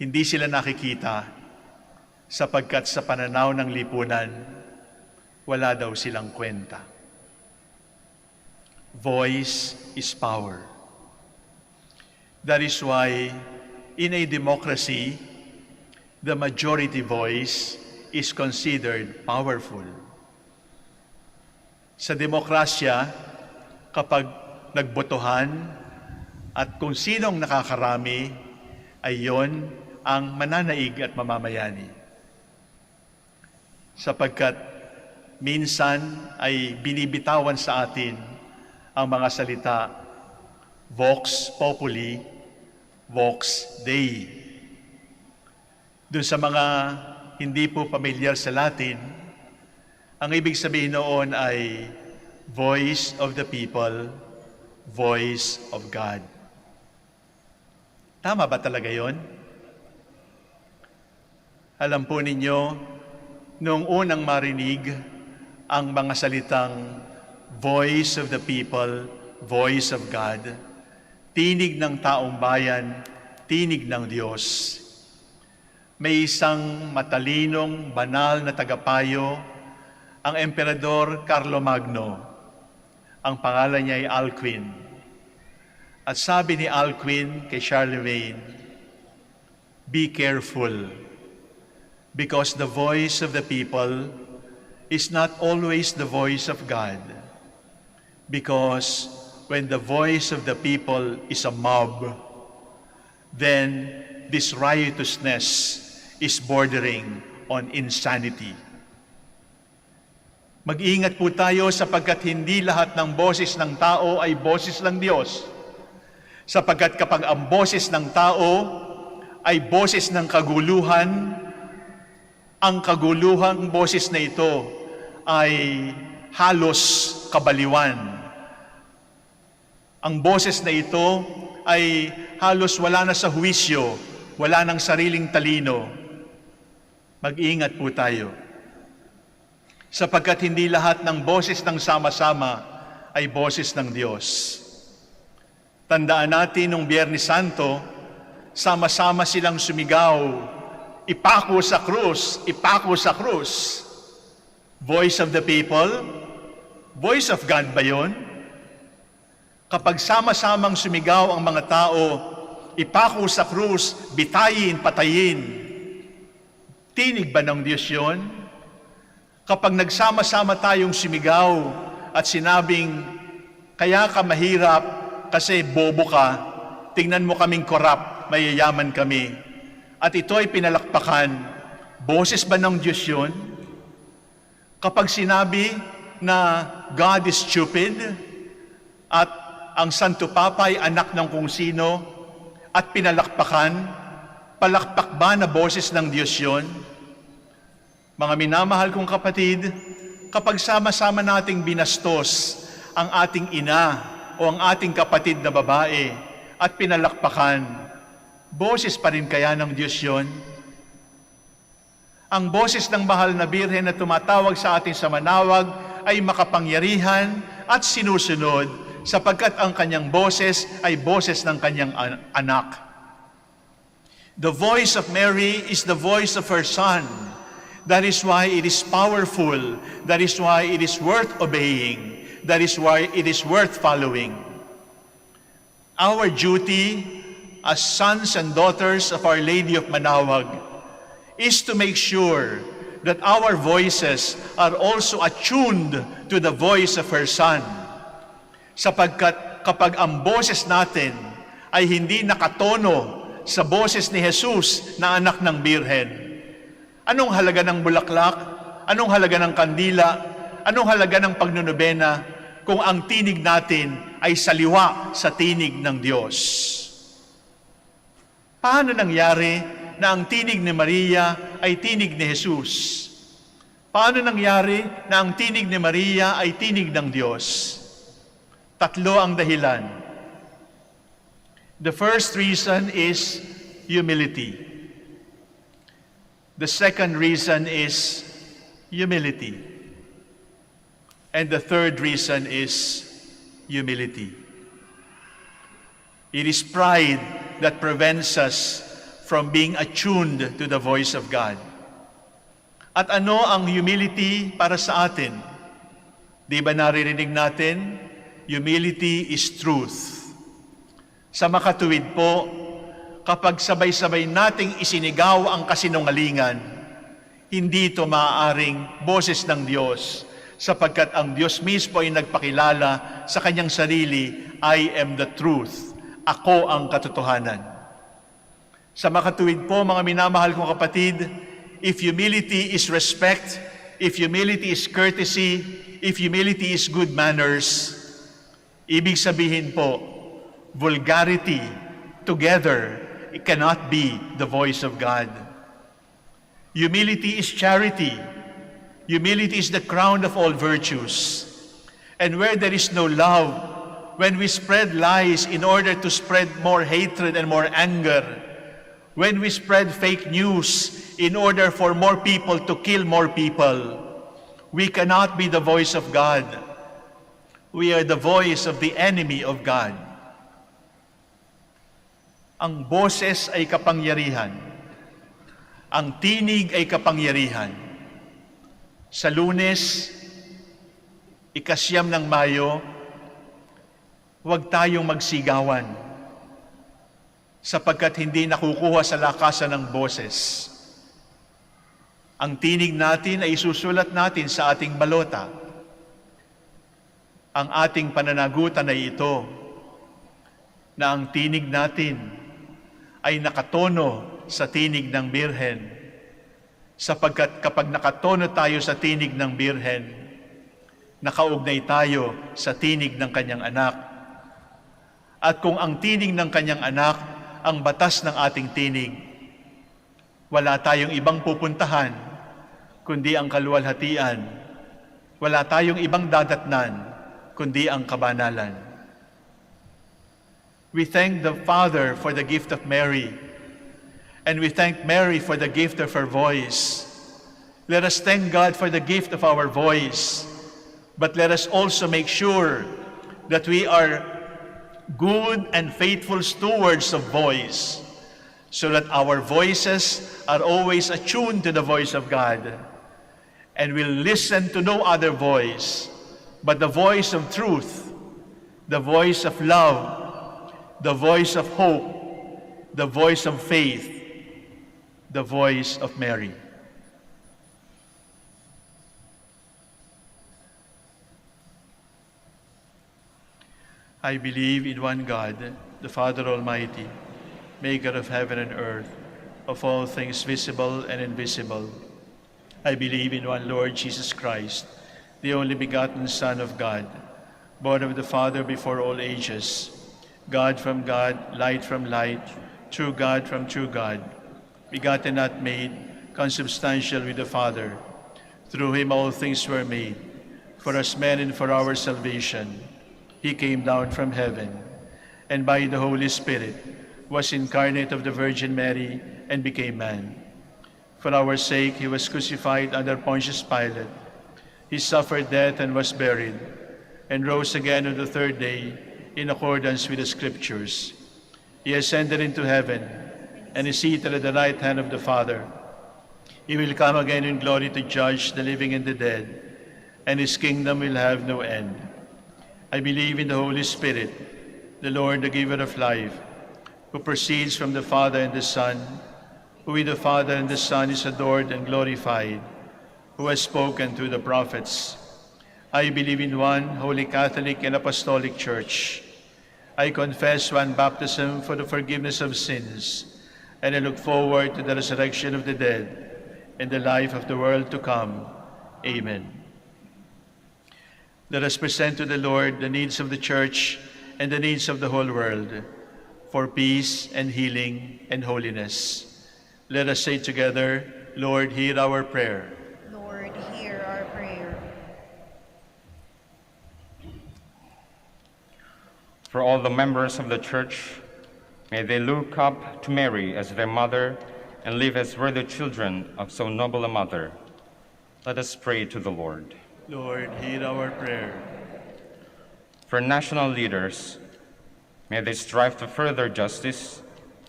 hindi sila nakikita, sapagkat sa pananaw ng lipunan, wala daw silang kwenta. Voice is power. That is why, in a democracy, the majority voice is considered powerful. Sa demokrasya, kapag nagbotohan at kung sinong nakakarami, ay yon ang mananaig at mamamayani. Sapagkat minsan ay binibitawan sa atin ang mga salita, Vox Populi, Vox Dei. Doon sa mga hindi po pamilyar sa Latin, ang ibig sabihin noon ay voice of the people, voice of God. Tama ba talaga yon? Alam po ninyo, noong unang marinig ang mga salitang voice of the people, voice of God, tinig ng taong bayan, tinig ng Diyos. May isang matalinong, banal na tagapayo, ang Emperador Carlo Magno. Ang pangalan niya ay Alcuin. At sabi ni Alcuin kay Charlemagne, be careful, because the voice of the people is not always the voice of God. Because when the voice of the people is a mob, then this riotousness is bordering on insanity. Mag-ingat po tayo sapagkat hindi lahat ng boses ng tao ay boses ng Diyos. Sapagkat kapag ang boses ng tao ay boses ng kaguluhan, ang kaguluhang boses na ito ay halos kabaliwan. Ang boses na ito ay halos wala na sa huwisyo, wala ng sariling talino. Mag-ingat po tayo. Sapagkat hindi lahat ng boses ng sama-sama ay boses ng Diyos. Tandaan natin nung Biyernes Santo, sama-sama silang sumigaw, "Ipako sa krus, ipako sa krus." Voice of the people? Voice of God ba yun? Kapag sama-samang sumigaw ang mga tao, "Ipako sa krus, bitayin, patayin." Tinig ba ng Diyos yun? Kapag nagsama-sama tayong sumigaw at sinabing, "Kaya ka mahirap kasi bobo ka, tingnan mo kaming korap, mayayaman kami." At ito ay pinalakpakan, boses ba ng Diyos yun? Kapag sinabi na God is stupid at ang Santo Papa ay anak ng kung sino at pinalakpakan, palakpak ba na boses ng Diyos yun? Mga minamahal kong kapatid, kapag sama-sama nating binastos ang ating ina o ang ating kapatid na babae at pinalakpakan, boses pa rin kaya ng Diyos yun? Ang boses ng mahal na Birhen na tumatawag sa atin sa Manaoag ay makapangyarihan at sinusunod sapagkat ang kanyang boses ay boses ng kanyang anak. The voice of Mary is the voice of her Son. That is why it is powerful. That is why it is worth obeying. That is why it is worth following. Our duty as sons and daughters of Our Lady of Manaoag is to make sure that our voices are also attuned to the voice of her Son. Sapagkat kapag ang boses natin ay hindi nakatono sa boses ni Jesus na anak ng Birhen, anong halaga ng bulaklak? Anong halaga ng kandila? Anong halaga ng pagnunubena kung ang tinig natin ay saliwa sa tinig ng Diyos? Paano nangyari na ang tinig ni Maria ay tinig ni Jesus? Paano nangyari na ang tinig ni Maria ay tinig ng Diyos? Tatlo ang dahilan. The first reason is humility. The second reason is humility. And the third reason is humility. It is pride that prevents us from being attuned to the voice of God. At ano ang humility para sa atin? Di ba naririnig natin? Humility is truth. Sa makatuwid po, kapag sabay-sabay nating isinigaw ang kasinungalingan, hindi ito maaaring boses ng Diyos, sapagkat ang Diyos mismo ay nagpakilala sa kanyang sarili, "I am the truth." Ako ang katotohanan. Sa makatuwid po, mga minamahal kong kapatid, if humility is respect, if humility is courtesy, if humility is good manners, ibig sabihin po, vulgarity together, it cannot be the voice of God. Humility is charity. Humility is the crown of all virtues. And where there is no love, when we spread lies in order to spread more hatred and more anger, when we spread fake news in order for more people to kill more people, we cannot be the voice of God. We are the voice of the enemy of God. Ang boses ay kapangyarihan. Ang tinig ay kapangyarihan. Sa Lunes, 9 ng Mayo, huwag tayong magsigawan sapagkat hindi nakukuha sa lakasan ng boses. Ang tinig natin ay isusulat natin sa ating balota. Ang ating pananagutan ay ito, na ang tinig natin ay nakatono sa tinig ng Birhen, sapagkat kapag nakatono tayo sa tinig ng Birhen, nakaugnay tayo sa tinig ng kanyang anak. At kung ang tinig ng kanyang anak ang batas ng ating tinig, wala tayong ibang pupuntahan kundi ang kaluwalhatian. Wala tayong ibang dadatnan kundi ang kabanalan. We thank the Father for the gift of Mary, and we thank Mary for the gift of her voice. Let us thank God for the gift of our voice, but let us also make sure that we are good and faithful stewards of voice, so that our voices are always attuned to the voice of God, and will listen to no other voice but the voice of truth, the voice of love, the voice of hope, the voice of faith, the voice of Mary. I believe in one God, the Father Almighty, maker of heaven and earth, of all things visible and invisible. I believe in one Lord Jesus Christ, the only begotten Son of God, born of the Father before all ages, God from God, light from light, true God from true God, begotten not made, consubstantial with the Father. Through him all things were made. For us men and for our salvation, he came down from heaven, and by the Holy Spirit was incarnate of the Virgin Mary and became man. For our sake he was crucified under Pontius Pilate. He suffered death and was buried, and rose again on the third day in accordance with the Scriptures. He ascended into heaven and is seated at the right hand of the Father. He will come again in glory to judge the living and the dead, and his kingdom will have no end. I believe in the Holy Spirit, the Lord, the giver of life, who proceeds from the Father and the Son, who with the Father and the Son is adored and glorified, who has spoken through the prophets. I believe in one holy Catholic and Apostolic Church. I confess one baptism for the forgiveness of sins, and I look forward to the resurrection of the dead and the life of the world to come. Amen. Let us present to the Lord the needs of the Church and the needs of the whole world, for peace and healing and holiness. Let us say together, Lord, hear our prayer. Lord, hear our prayer. For all the members of the Church, may they look up to Mary as their mother and live as worthy children of so noble a mother. Let us pray to the Lord. Lord, hear our prayer. For national leaders, may they strive to further justice,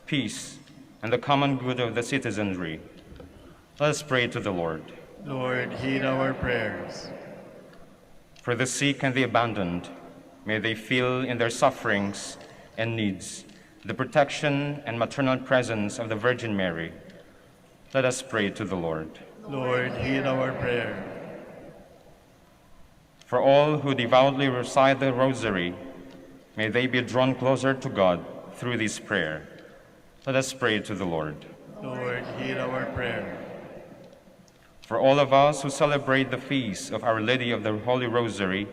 peace, and the common good of the citizenry. Let us pray to the Lord. Lord, hear our prayers. For the sick and the abandoned, may they feel in their sufferings and needs the protection and maternal presence of the Virgin Mary. Let us pray to the Lord. Lord, hear our prayer. For all who devoutly recite the Rosary, may they be drawn closer to God through this prayer. Let us pray to the Lord. Lord, hear our prayer. For all of us who celebrate the feast of Our Lady of the Holy Rosary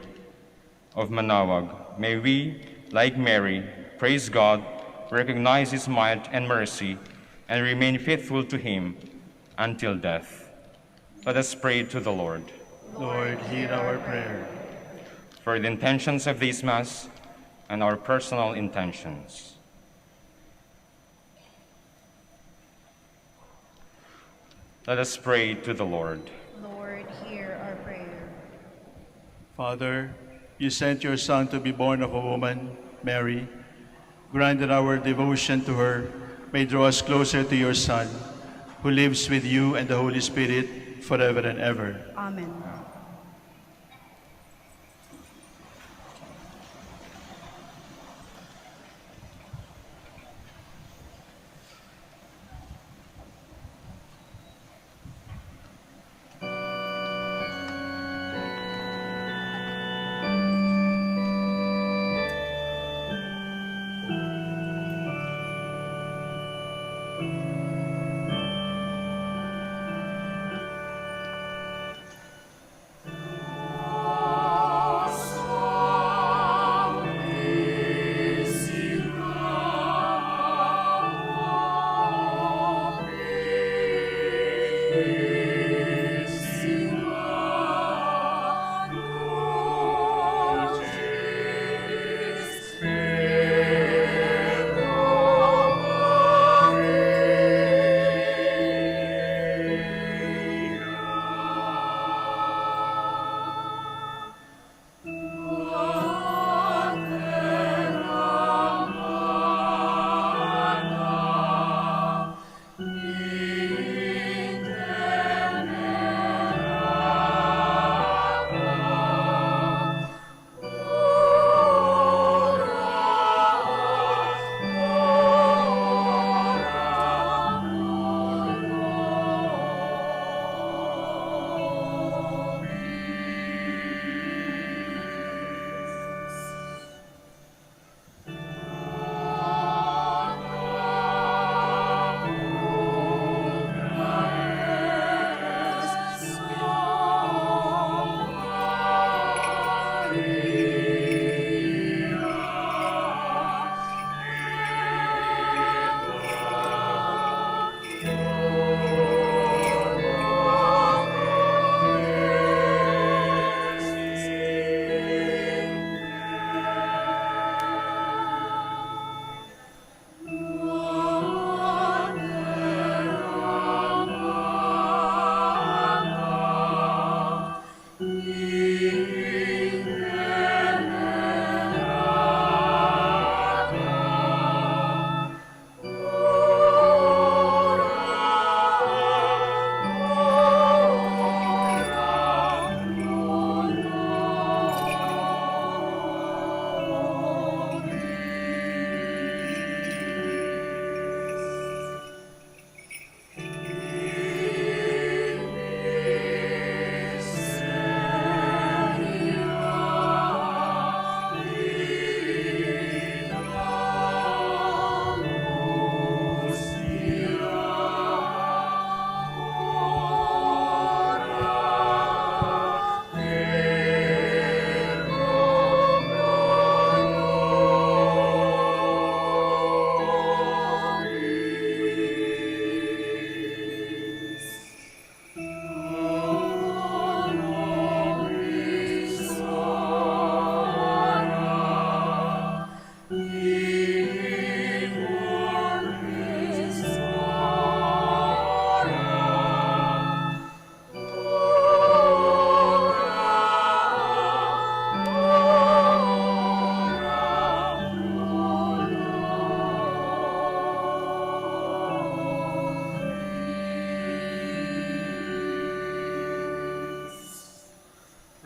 of Manaoag, may we, like Mary, praise God, recognize his might and mercy, and remain faithful to him until death. Let us pray to the Lord. Lord, hear our prayer. For the intentions of this Mass and our personal intentions. Let us pray to the Lord. Lord, hear our prayer. Father, you sent your Son to be born of a woman, Mary. Grant that our devotion to her may draw us closer to your Son, who lives with you and the Holy Spirit forever and ever. Amen.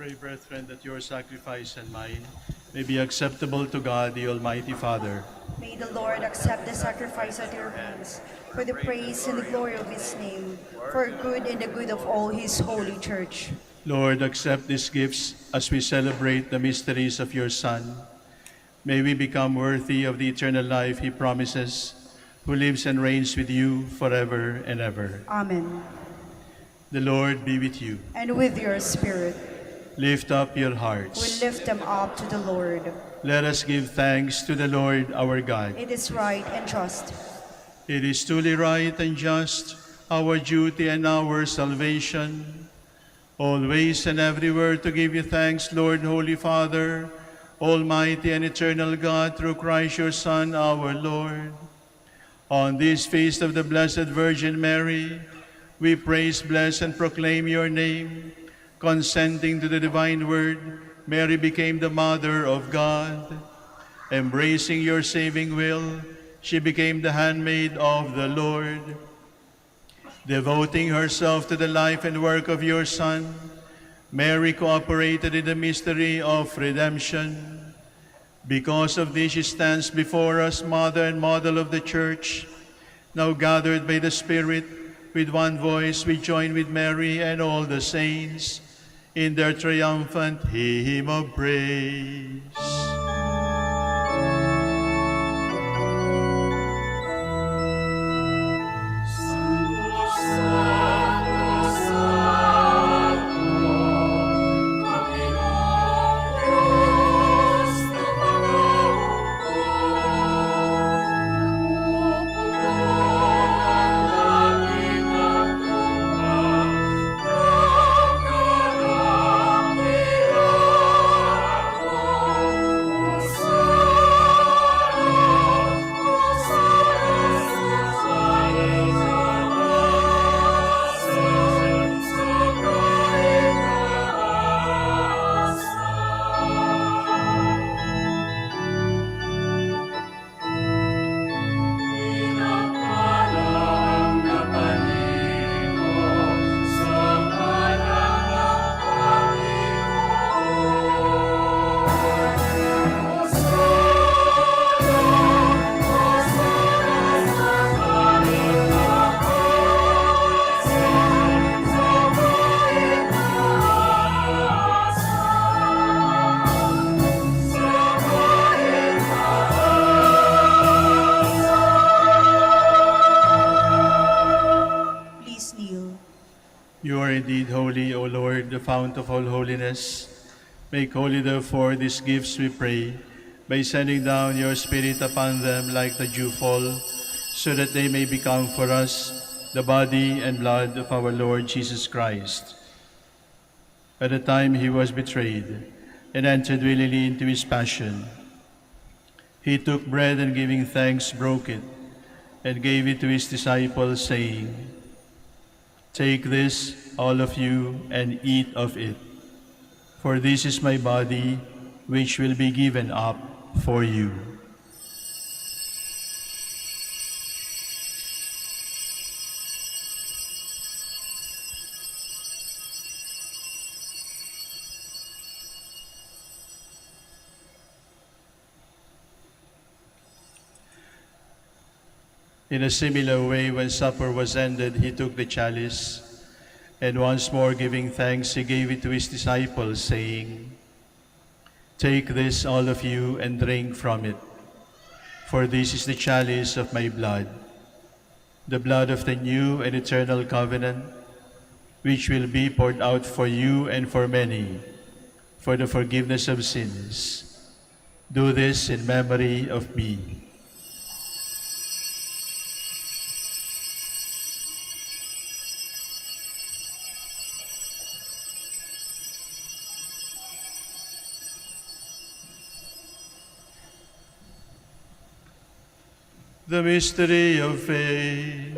pray, brethren, that your sacrifice and mine may be acceptable to God, the Almighty Father. May the Lord accept the sacrifice at your hands for the praise and the glory of his name, for good and the good of all his holy church. Lord, accept these gifts as we celebrate the mysteries of your Son. May we become worthy of the eternal life he promises, who lives and reigns with you forever and ever. Amen. The Lord be with you. And with your spirit, Lift up your we hearts. lift them up to the Lord. Let us give thanks to the Lord our God. It is right and just. It is truly right and just, our duty and our salvation, always and everywhere to give you thanks, Lord, Holy Father, Almighty and eternal God, through Christ your Son, our Lord. On this feast of the Blessed Virgin Mary, we praise, bless, and proclaim your name. Consenting to the divine word, Mary became the Mother of God. Embracing your saving will, she became the handmaid of the Lord. Devoting herself to the life and work of your Son, Mary cooperated in the mystery of redemption. Because of this, she stands before us, Mother and Model of the Church. Now gathered by the Spirit, with one voice we join with Mary and all the saints in their triumphant hymn of praise. You are indeed holy, O Lord, the fount of all holiness. Make holy, therefore, these gifts, we pray, by sending down your Spirit upon them like the dewfall, so that they may become for us the body and blood of our Lord Jesus Christ. At the time he was betrayed and entered willingly into his passion, he took bread and giving thanks, broke it, and gave it to his disciples, saying, "Take this, all of you, and eat of it, for this is my body, which will be given up for you." In a similar way, when supper was ended, he took the chalice, and once more giving thanks, he gave it to his disciples, saying, "Take this, all of you, and drink from it, for this is the chalice of my blood, the blood of the new and eternal covenant, which will be poured out for you and for many, for the forgiveness of sins. Do this in memory of me." The mystery of faith.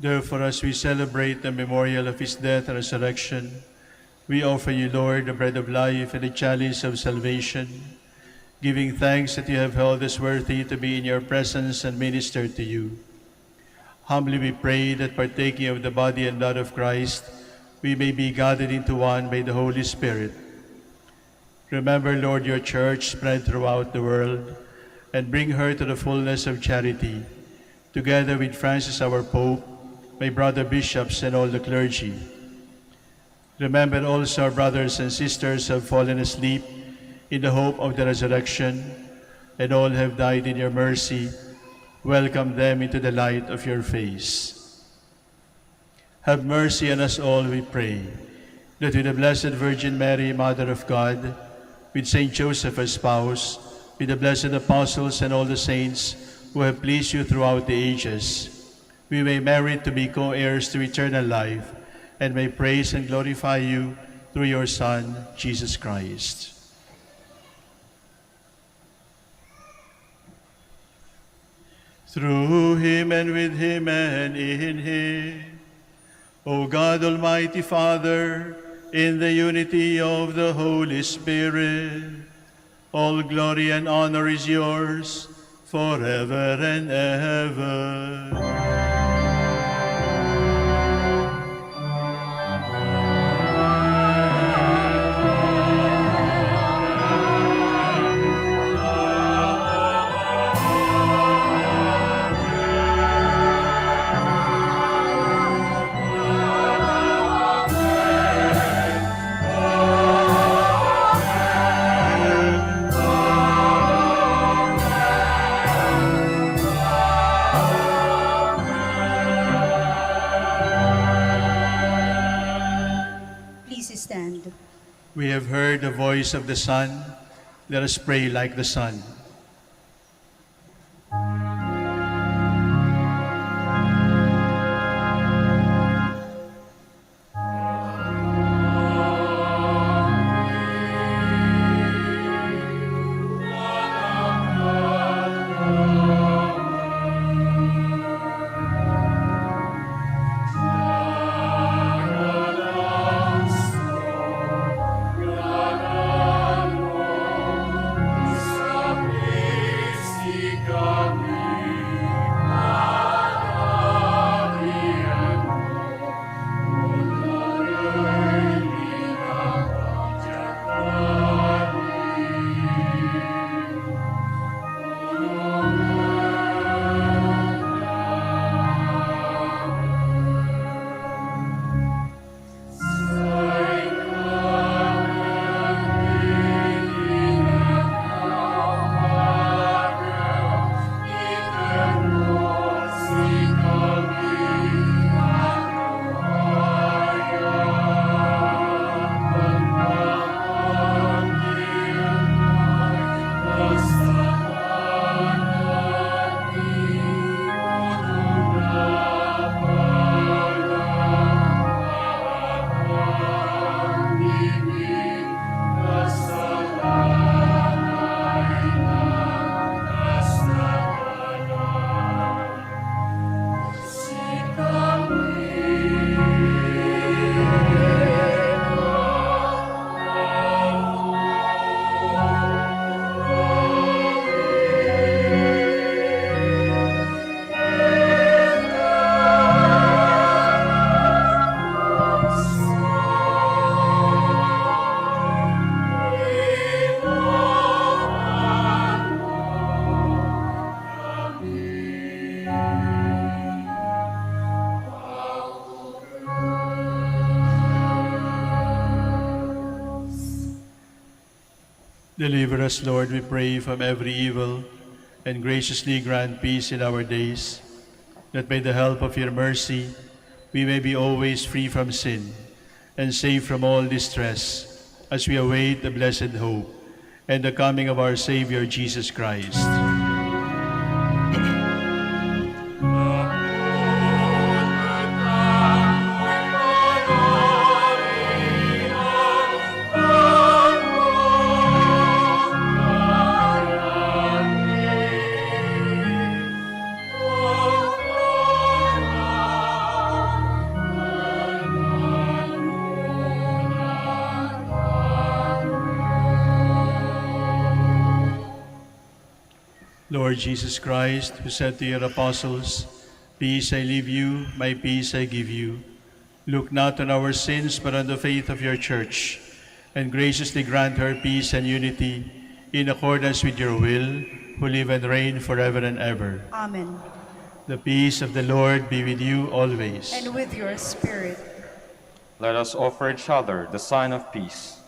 Therefore, as we celebrate the memorial of his death and resurrection, we offer you, Lord, the bread of life and the chalice of salvation, giving thanks that you have held us worthy to be in your presence and minister to you. Humbly we pray that partaking of the body and blood of Christ, we may be gathered into one by the Holy Spirit. Remember, Lord, your church spread throughout the world, and bring her to the fullness of charity, together with Francis our Pope, my brother bishops, and all the clergy. Remember also our brothers and sisters who have fallen asleep in the hope of the resurrection, and all have died in your mercy. Welcome them into the light of your face. Have mercy on us all, we pray, that with the Blessed Virgin Mary, Mother of God, with Saint Joseph as spouse, with the blessed apostles and all the saints who have pleased you throughout the ages, we may merit to be co-heirs to eternal life, and may praise and glorify you through your Son, Jesus Christ. Through him and with him and in him, O God, Almighty Father, in the unity of the Holy Spirit, all glory and honor is yours forever and ever. We have heard the voice of the Son. Let us pray like the Son. Deliver us, Lord, we pray, from every evil, and graciously grant peace in our days, that by the help of your mercy we may be always free from sin and safe from all distress, as we await the blessed hope and the coming of our Savior Jesus Christ. Lord Jesus Christ, who said to your apostles, "Peace I leave you, my peace I give you," look not on our sins, but on the faith of your church, and graciously grant her peace and unity in accordance with your will, who live and reign forever and ever. Amen. The peace of the Lord be with you always. And with your spirit. Let us offer each other the sign of peace.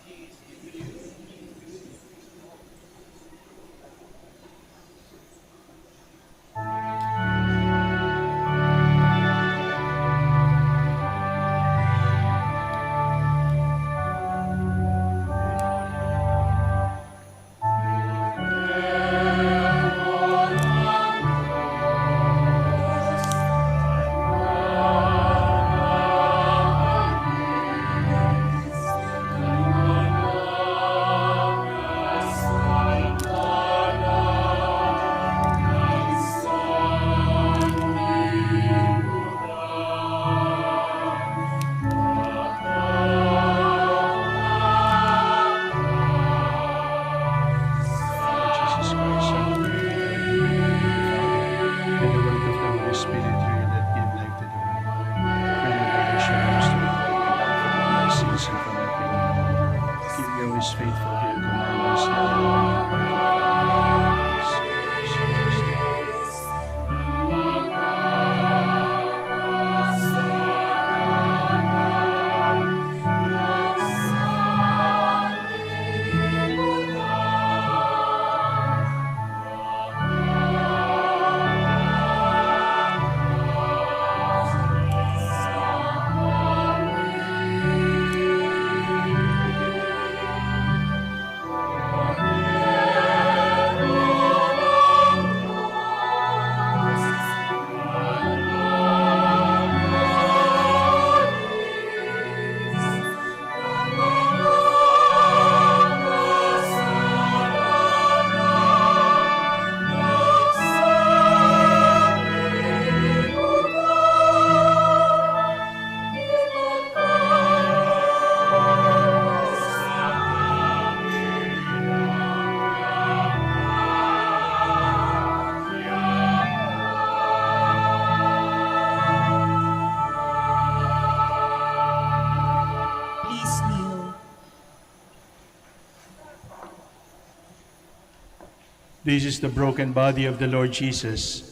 This is the broken body of the Lord Jesus.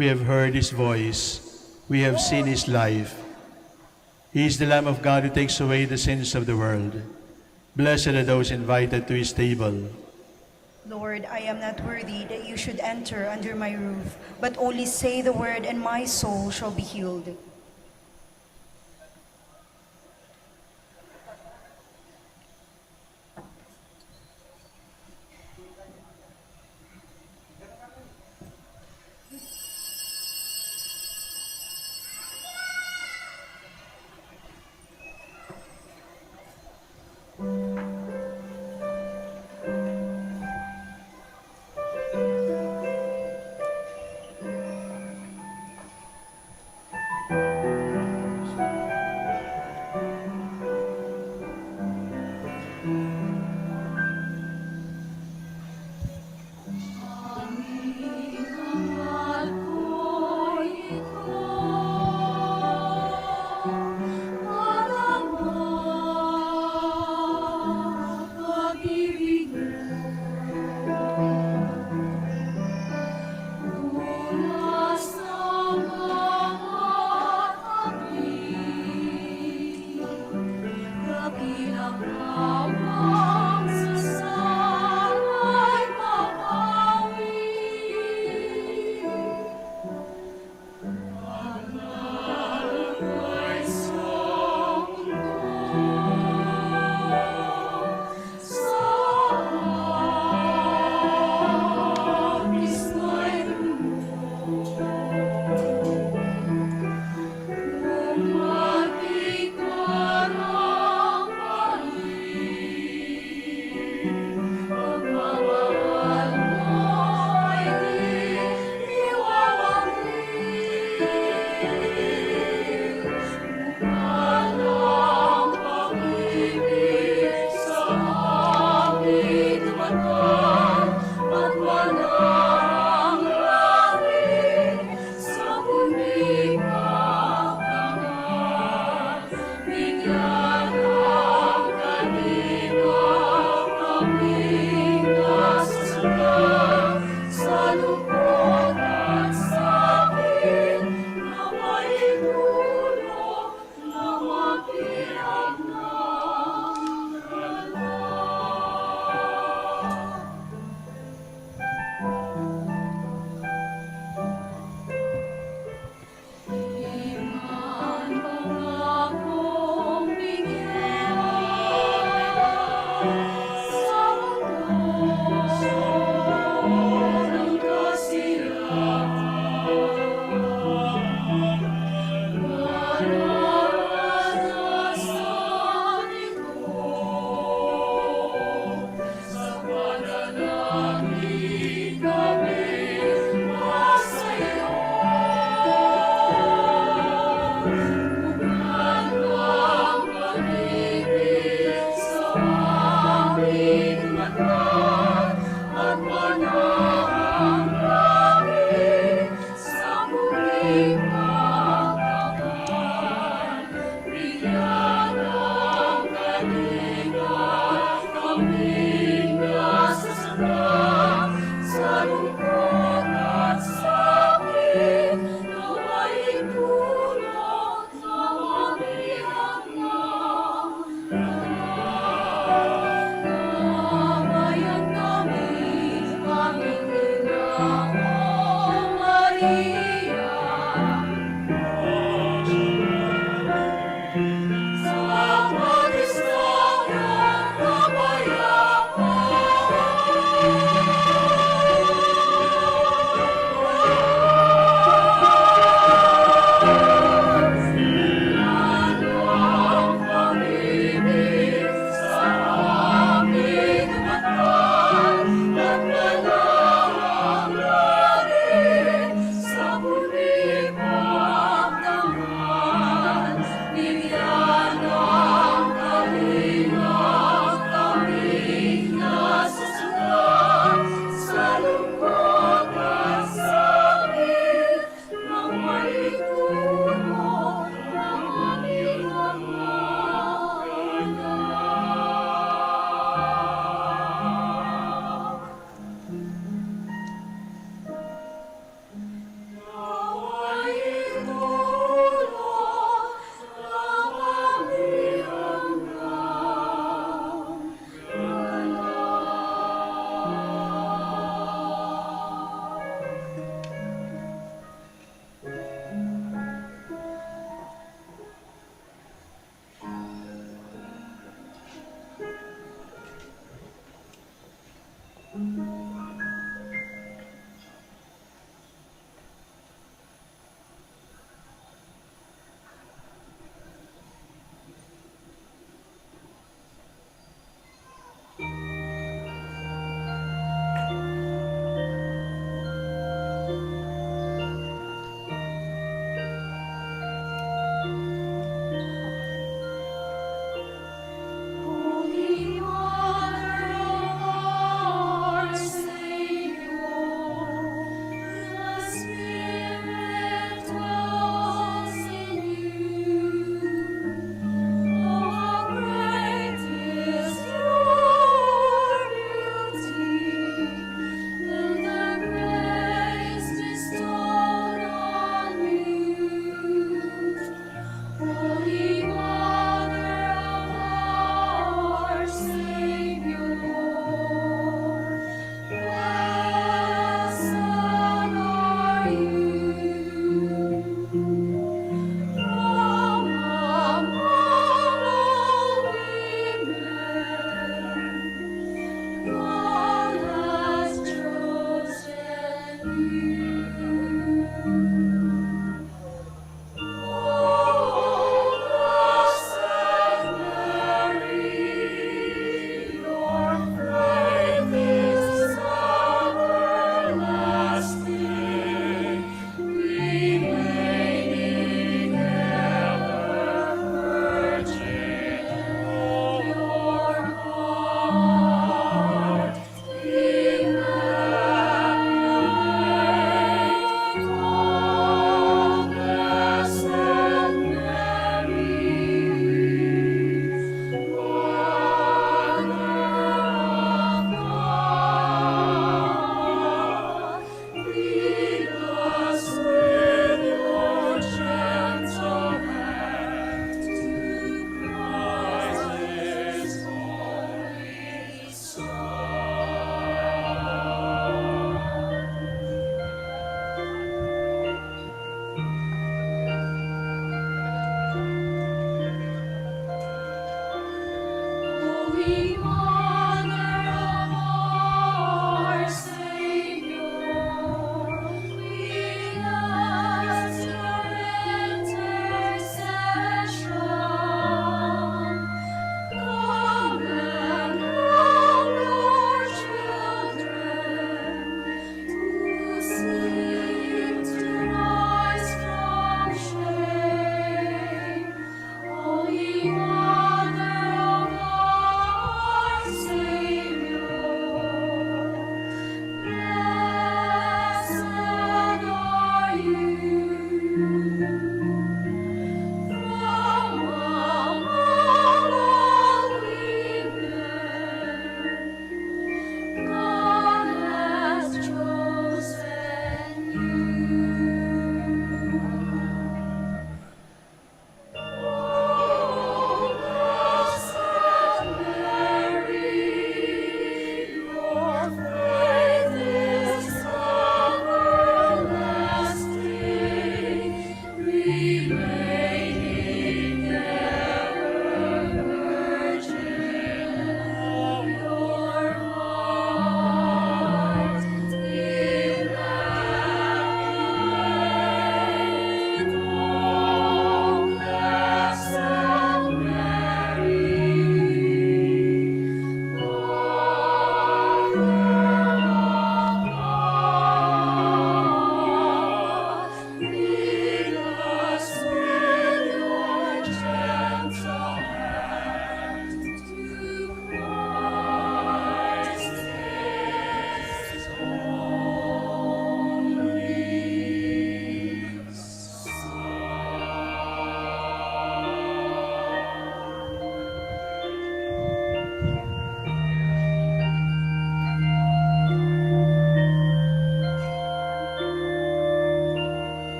We have heard his voice. We have seen his life. He is the Lamb of God who takes away the sins of the world. Blessed are those invited to his table. Lord, I am not worthy that you should enter under my roof, but only say the word and my soul shall be healed.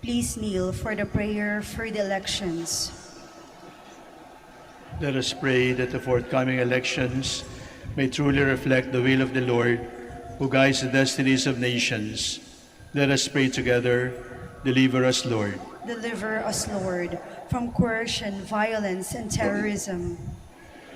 Please kneel for the prayer for the elections. Let us pray that the forthcoming elections may truly reflect the will of the Lord, who guides the destinies of nations. Let us pray together. Deliver us, Lord. Deliver us, Lord, from coercion, violence, and terrorism,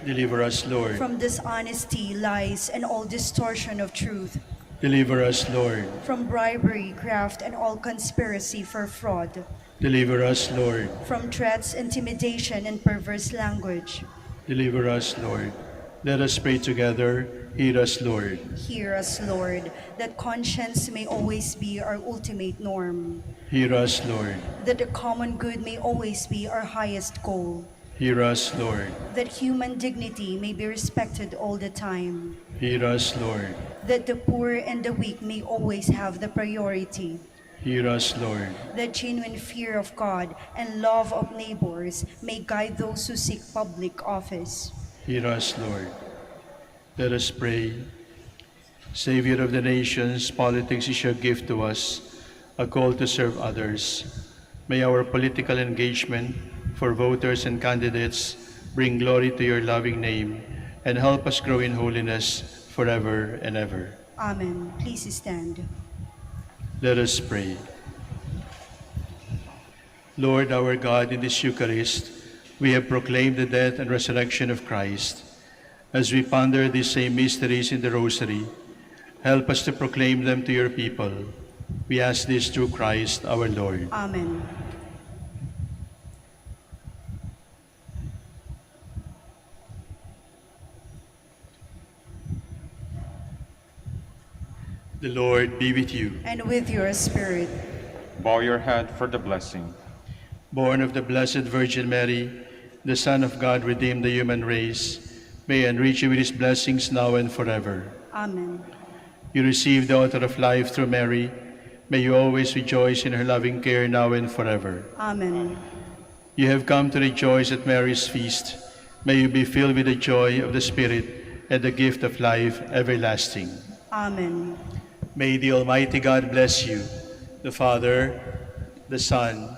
Deliver us, Lord. from dishonesty, lies, and all distortion of truth, Deliver us, Lord. from bribery, graft, and all conspiracy for fraud, Deliver us, Lord. from threats, intimidation, and perverse language. Deliver us, Lord. Let us pray together. Hear us, Lord. Hear us, Lord, that conscience may always be our ultimate norm, Hear us, Lord. that the common good may always be our highest goal, Hear us, Lord. that human dignity may be respected all the time, Hear us, Lord. that the poor and the weak may always have the priority, Hear us, Lord. that genuine fear of God and love of neighbors may guide those who seek public office. Hear us, Lord. Let us pray. Savior of the nations, politics is your gift to us, a call to serve others. May our political engagement for voters and candidates bring glory to your loving name and help us grow in holiness forever and ever. Amen. Please stand. Let us pray. Lord our God, in this Eucharist, we have proclaimed the death and resurrection of Christ. As we ponder these same mysteries in the Rosary, help us to proclaim them to your people. We ask this through Christ our Lord. Amen. The Lord be with you. And with your spirit. Bow your head for the blessing. Born of the Blessed Virgin Mary, the Son of God redeemed the human race, may enrich you with his blessings now and forever. Amen. You receive the author of life through Mary. May you always rejoice in her loving care now and forever. Amen. You have come to rejoice at Mary's feast. May you be filled with the joy of the Spirit and the gift of life everlasting. Amen. May the Almighty God bless you, the Father, the Son,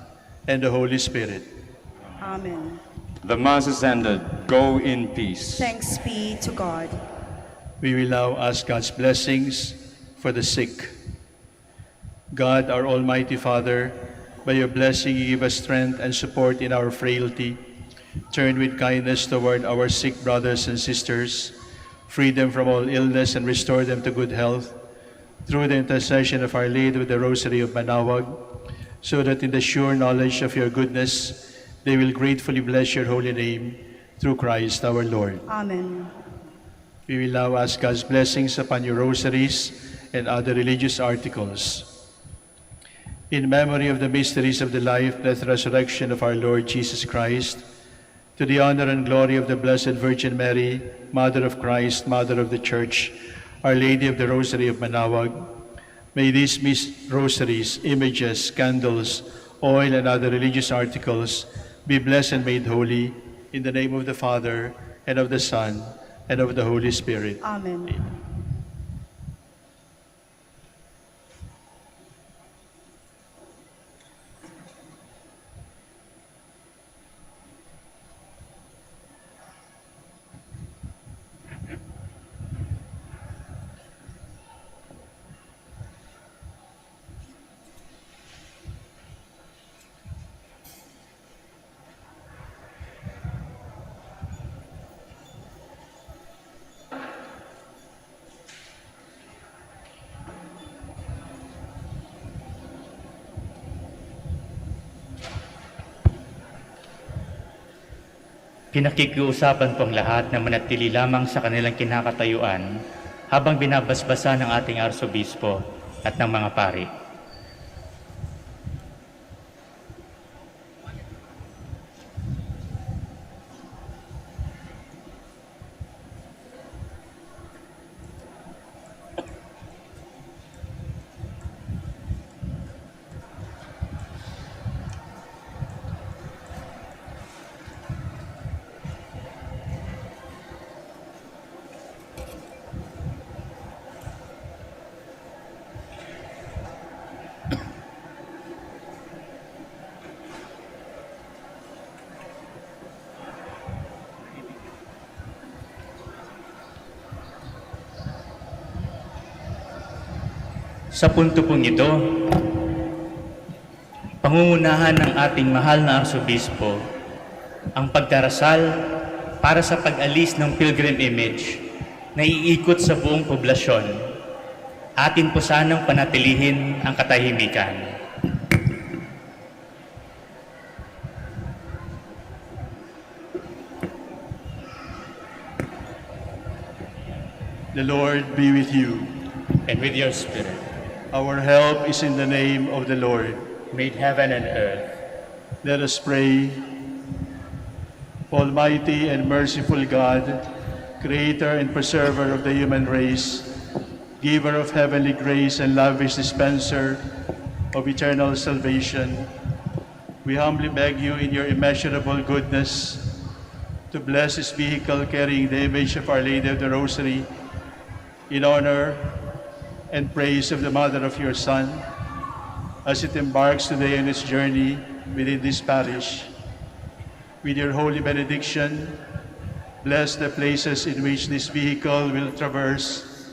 and the Holy Spirit. Amen. The Mass is ended. Go in peace. Thanks be to God. We will now ask God's blessings for the sick. God, our Almighty Father, by your blessing you give us strength and support in our frailty. Turn with kindness toward our sick brothers and sisters. Free them from all illness and restore them to good health. Through the intercession of Our Lady with the Rosary of Manaoag, so that in the sure knowledge of your goodness, they will gratefully bless your holy name through Christ our Lord. Amen. We will now ask God's blessings upon your rosaries and other religious articles. In memory of the mysteries of the life, death, resurrection of our Lord Jesus Christ, to the honor and glory of the Blessed Virgin Mary, Mother of Christ, Mother of the Church, Our Lady of the Rosary of Manaoag, may these rosaries, images, candles, oil, and other religious articles be blessed and made holy in the name of the Father, and of the Son, and of the Holy Spirit. Amen. Pinakikiusapan pong lahat na manatili lamang sa kanilang kinakatayuan habang binabasbasa ng ating arsobispo at ng mga pari. Sa punto pong ito, pangungunahan ng ating mahal na Arsobispo ang pagdarasal para sa pag-alis ng pilgrim image na iikot sa buong poblasyon. Atin po sanang panatilihin ang katahimikan. The Lord be with you. And with your spirit, Our help is in the name of the Lord. made heaven and earth. Let us pray. Almighty and merciful God, Creator and Preserver of the human race, Giver of heavenly grace and lavish dispenser of eternal salvation, we humbly beg you in your immeasurable goodness to bless this vehicle carrying the image of Our Lady of the Rosary in honor and praise of the Mother of your Son, as it embarks today on its journey within this parish. With your holy benediction, bless the places in which this vehicle will traverse,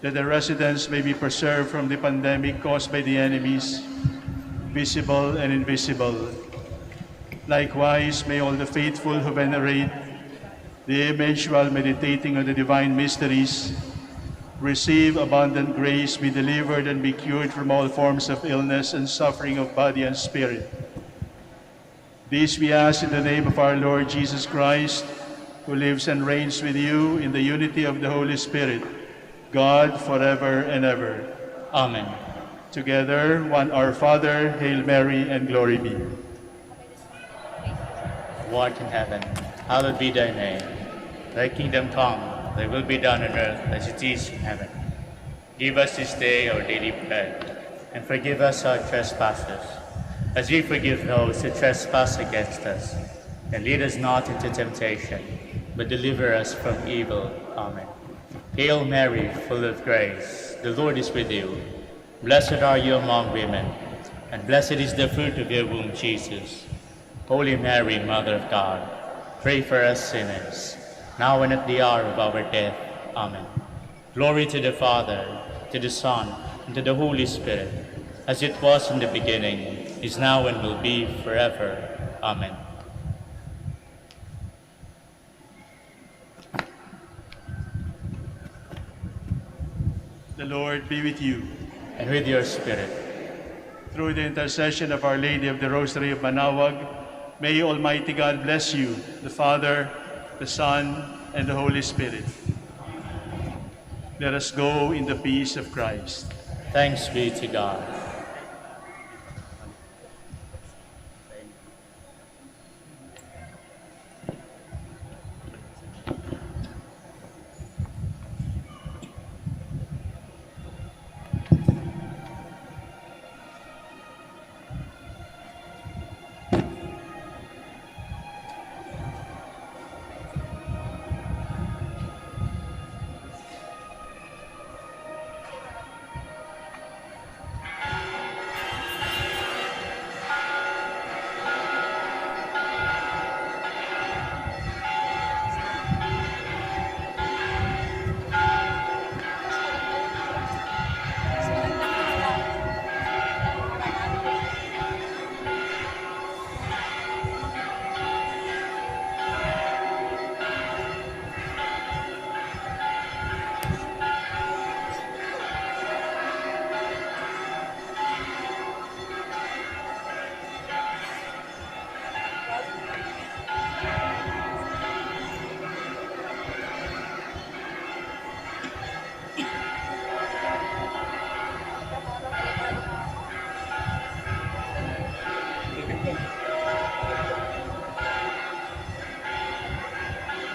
that the residents may be preserved from the pandemic caused by the enemies, visible and invisible. Likewise, may all the faithful who venerate the image while meditating on the divine mysteries receive abundant grace, be delivered and be cured from all forms of illness and suffering of body and spirit. This we ask in the name of our Lord Jesus Christ, who lives and reigns with you in the unity of the Holy Spirit, God forever and ever. Amen. Together, one Our Father, Hail Mary, and glory be. Who art in heaven, hallowed be thy name. Thy kingdom come, thy will be done on earth as it is in heaven. Give us this day our daily bread, and forgive us our trespasses, as we forgive those who trespass against us. And lead us not into temptation, but deliver us from evil. Amen. Hail Mary, full of grace, the Lord is with you. Blessed are you among women, and blessed is the fruit of your womb, Jesus. Holy Mary, Mother of God, pray for us sinners, now and at the hour of our death. Amen. Glory to the Father, to the Son, and to the Holy Spirit, as it was in the beginning, is now, and will be forever. Amen. The Lord be with you. And with your spirit. Through the intercession of Our Lady of the Rosary of Manaoag, may Almighty God bless you, the Father, the Son, and the Holy Spirit. Let us go in the peace of Christ. Thanks be to God.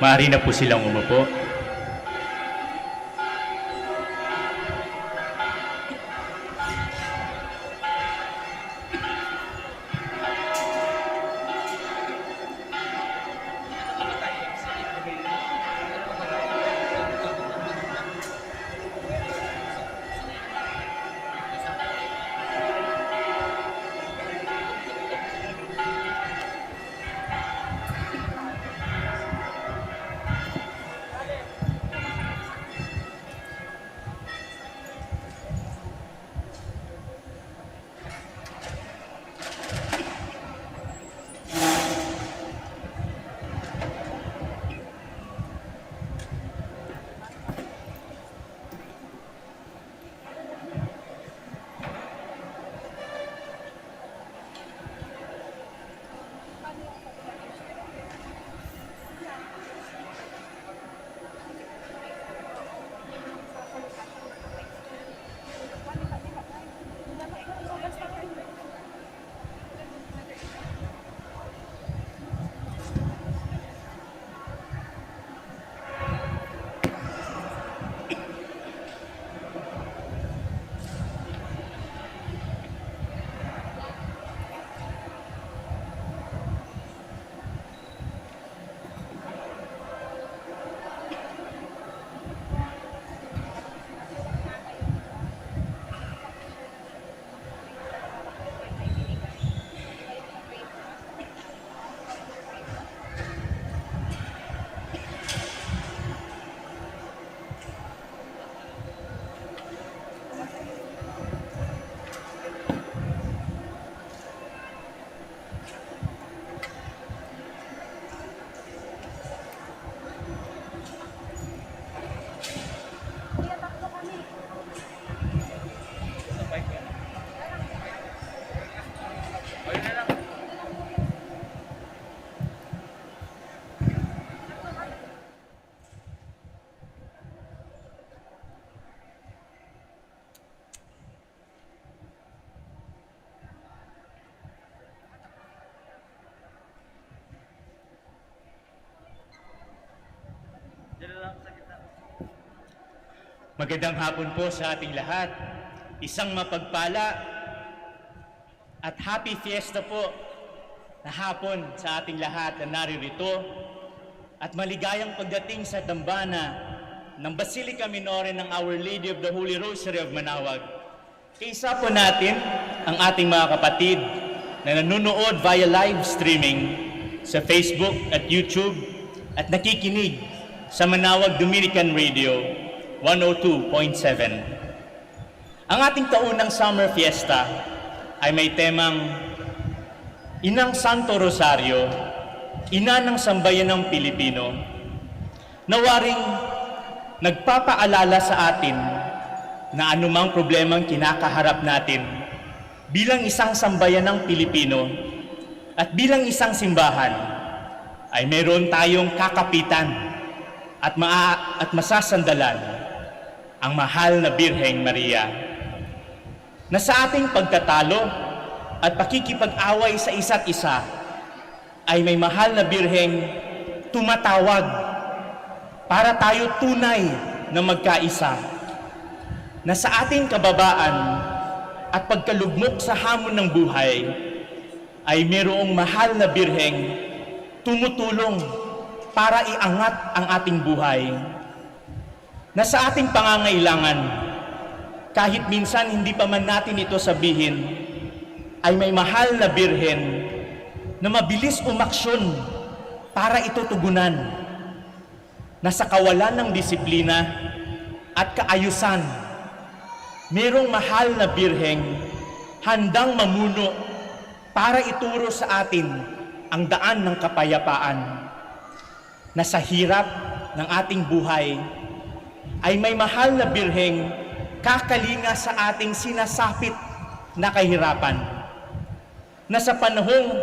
Maaari na po silang umupo. Magandang hapon po sa ating lahat. Isang mapagpala at happy fiesta po na hapon sa ating lahat na naririto at maligayang pagdating sa dambana ng Basilica Minore ng Our Lady of the Holy Rosary of Manaoag. Kaisa po natin ang ating mga kapatid na nanonood via live streaming sa Facebook at YouTube at nakikinig sa Manaoag Dominican Radio 102.7. Ang ating taunang summer fiesta ay may temang Inang Santo Rosario, Ina ng Sambayanang Pilipino, na waring nagpapaalala sa atin na anumang problemang kinakaharap natin bilang isang sambayanang Pilipino at bilang isang simbahan ay meron tayong kakapitan at masasandalan ang mahal na Birheng Maria, na sa ating pagtatalo at pakikipag-away sa isa't isa ay may mahal na Birheng tumatawag para tayo tunay na magkaisa, na sa ating kababaan at pagkalugmok sa hamon ng buhay ay mayroong mahal na Birheng tumutulong para iangat ang ating buhay, na sa ating pangangailangan, kahit minsan hindi pa man natin ito sabihin, ay may mahal na Birhen na mabilis umaksyon para ito tugunan, na sa kawalan ng disiplina at kaayusan, mayroong mahal na Birheng handang mamuno para ituro sa atin ang daan ng kapayapaan, na sa hirap ng ating buhay ay may mahal na Birheng kakalinga sa ating sinasapit na kahirapan, na sa panahong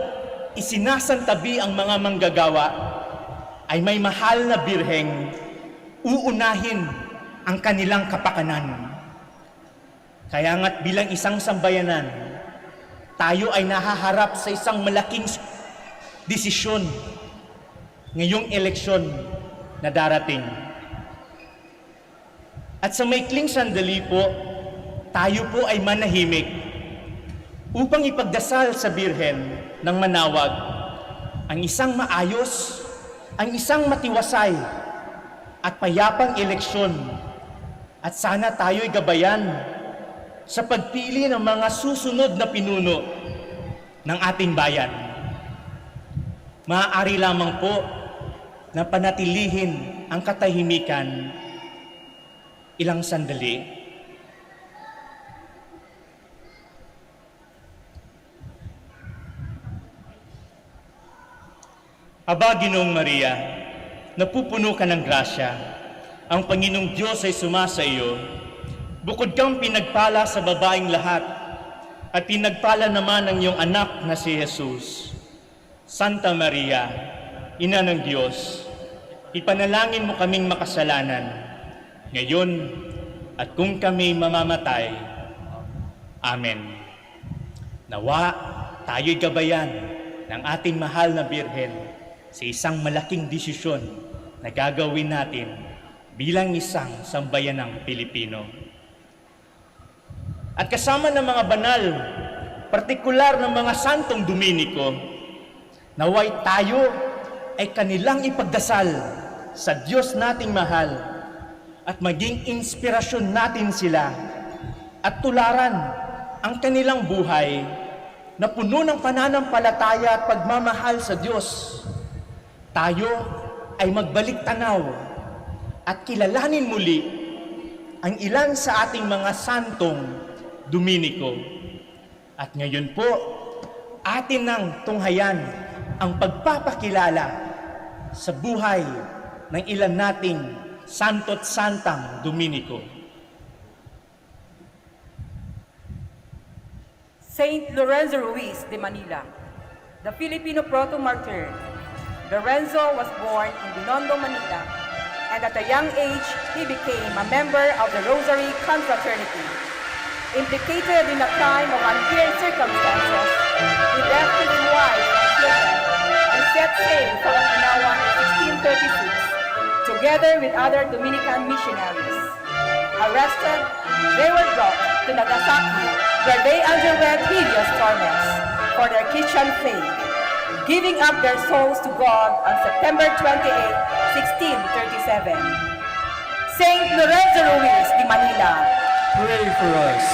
isinasantabi ang mga manggagawa ay may mahal na Birheng uunahin ang kanilang kapakanan. Kaya nga't bilang isang sambayanan, tayo ay nahaharap sa isang malaking desisyon ngayong eleksyon na darating. At sa maikling sandali po, tayo po ay manahimik upang ipagdasal sa Birhen ng Manaoag ang isang maayos, ang isang matiwasay at payapang eleksyon, at sana tayo'y gabayan sa pagpili ng mga susunod na pinuno ng ating bayan. Maaari lamang po na panatilihin ang katahimikan ilang sandali. Aba, Ginoong Maria, napupuno ka ng grasya. Ang Panginoong Diyos ay sumasa iyo. Bukod kang pinagpala sa babaeng lahat, at pinagpala naman ang iyong anak na si Jesus. Santa Maria, Ina ng Diyos, ipanalangin mo kaming makasalanan, ngayon at kung kami mamamatay. Amen. Nawa tayo'y gabayan ng ating mahal na Birhen sa isang malaking desisyon na gagawin natin bilang isang sambayanang Pilipino. At kasama ng mga banal, partikular ng mga Santong Dominiko, naway tayo ay kanilang ipagdasal sa Diyos nating mahal at maging inspirasyon natin sila at tularan ang kanilang buhay na puno ng pananampalataya at pagmamahal sa Diyos. Tayo ay magbalik tanaw at kilalanin muli ang ilan sa ating mga Santong Dominiko. At ngayon po, atin nang tunghayan ang pagpapakilala sa buhay ng ilan nating Santo't Santang Dominiko. Saint Lorenzo Ruiz de Manila, the Filipino proto-martyr. Lorenzo was born in Binondo, Manila, and at a young age, he became a member of the Rosary Confraternity. Implicated in a crime of unclear circumstances, he left his wife and children and set sail for Okinawa in 1636, together with other Dominican missionaries. arrested, they were brought to Nagasaki, where they underwent hideous torments for their Christian faith, giving up their souls to God on September 28, 1637. Saint Lorenzo Ruiz de Manila, Pray for us.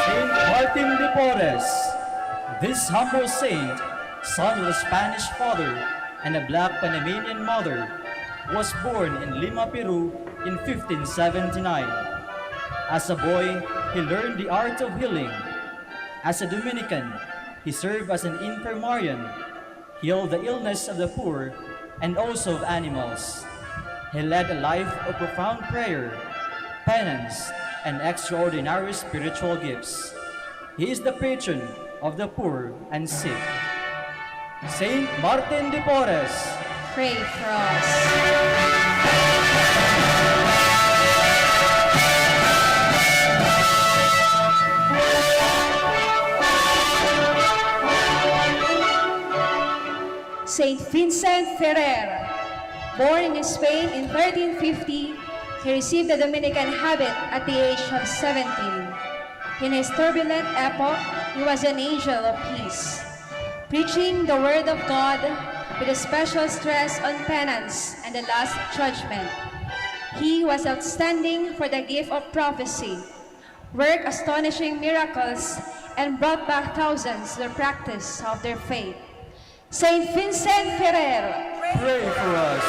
Saint Martin de Porres. This humble saint, son of a Spanish father and a black Panamanian mother, was born in Lima, Peru in 1579. As a boy, he learned the art of healing. As a Dominican, he served as an infirmarian, healed the illness of the poor and also of animals. He led a life of profound prayer, penance, and extraordinary spiritual gifts. He is the patron of the poor and sick. Saint Martin de Porres. Pray for us. Saint Vincent Ferrer. Born in Spain in 1350, he received the Dominican habit at the age of 17. In his turbulent epoch, he was an angel of peace, preaching the word of God with a special stress on penance and the last judgment. He was outstanding for the gift of prophecy, worked astonishing miracles, and brought back thousands to the practice of their faith. Saint Vincent Ferrer, Pray for us.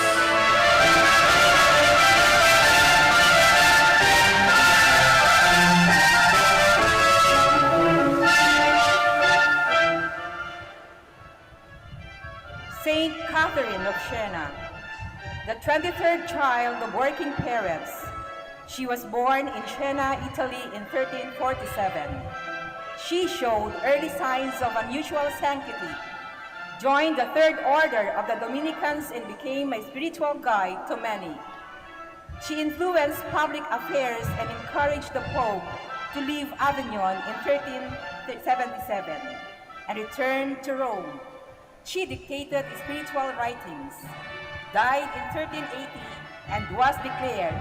Saint Catherine of Siena, the 23rd child of working parents. She was born in Siena, Italy in 1347. She showed early signs of unusual sanctity, joined the Third Order of the Dominicans, and became a spiritual guide to many. She influenced public affairs and encouraged the Pope to leave Avignon in 1377 and return to Rome. She dictated spiritual writings, died in 1380, and was declared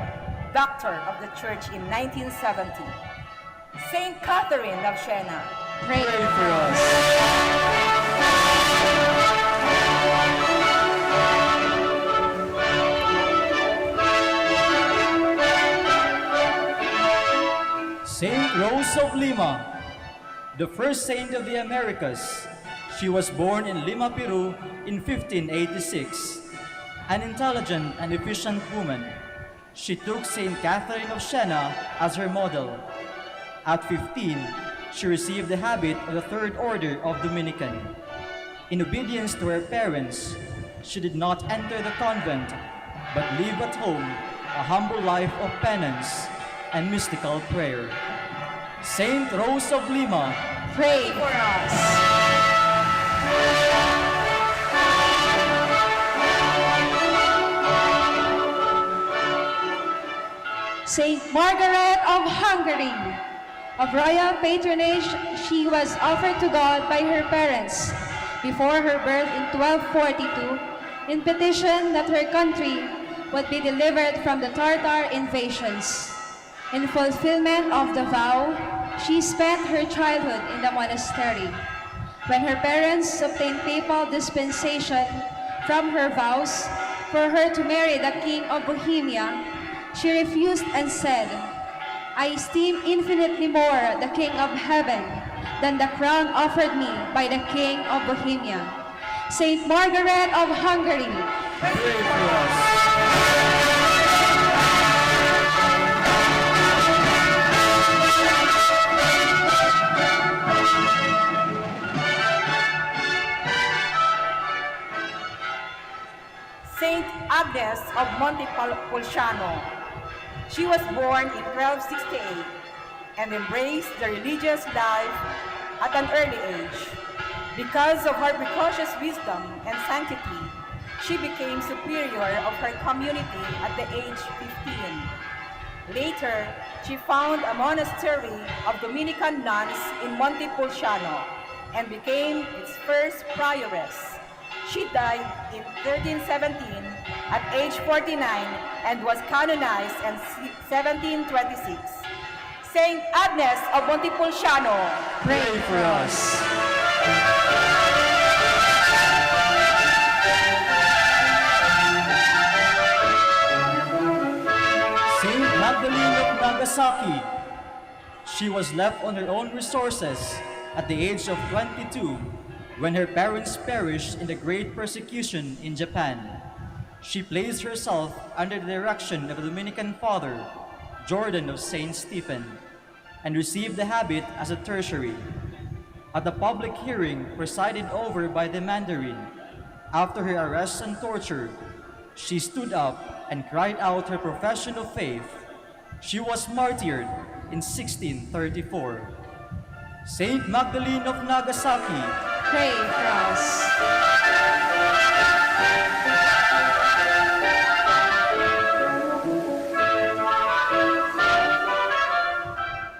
Doctor of the Church in 1970. Saint Catherine of Siena, Pray for us. Saint Rose of Lima, the first saint of the Americas. She was born in Lima, Peru in 1586. An intelligent and efficient woman, she took Saint Catherine of Siena as her model. At 15, she received the habit of the Third Order of Dominican. In obedience to her parents, she did not enter the convent, but lived at home a humble life of penance and mystical prayer. Saint Rose of Lima, pray for us. Saint Margaret of Hungary. Of royal patronage, she was offered to God by her parents before her birth in 1242 in petition that her country would be delivered from the Tartar invasions. In fulfillment of the vow, she spent her childhood in the monastery. When her parents obtained papal dispensation from her vows for her to marry the King of Bohemia, she refused and said, "I esteem infinitely more the King of Heaven than the crown offered me by the King of Bohemia." Saint Margaret of Hungary, pray for us. Saint Agnes of Montepulciano. She was born in 1268 and embraced the religious life at an early age. Because of her precocious wisdom and sanctity, she became superior of her community at the age 15. Later, she found a monastery of Dominican nuns in Montepulciano and became its first prioress. She died in 1317 at age 49 and was canonized in 1726. Saint Agnes of Montepulciano, Pray for us. Saint Magdalene of Nagasaki. She was left on her own resources at the age of 22 when her parents perished in the Great Persecution in Japan. She placed herself under the direction of a Dominican father, Jordan of Saint Stephen, and received the habit as a tertiary. At the public hearing presided over by the Mandarin, after her arrest and torture, she stood up and cried out her profession of faith. She was martyred in 1634. Saint Magdalene of Nagasaki, Pray for us.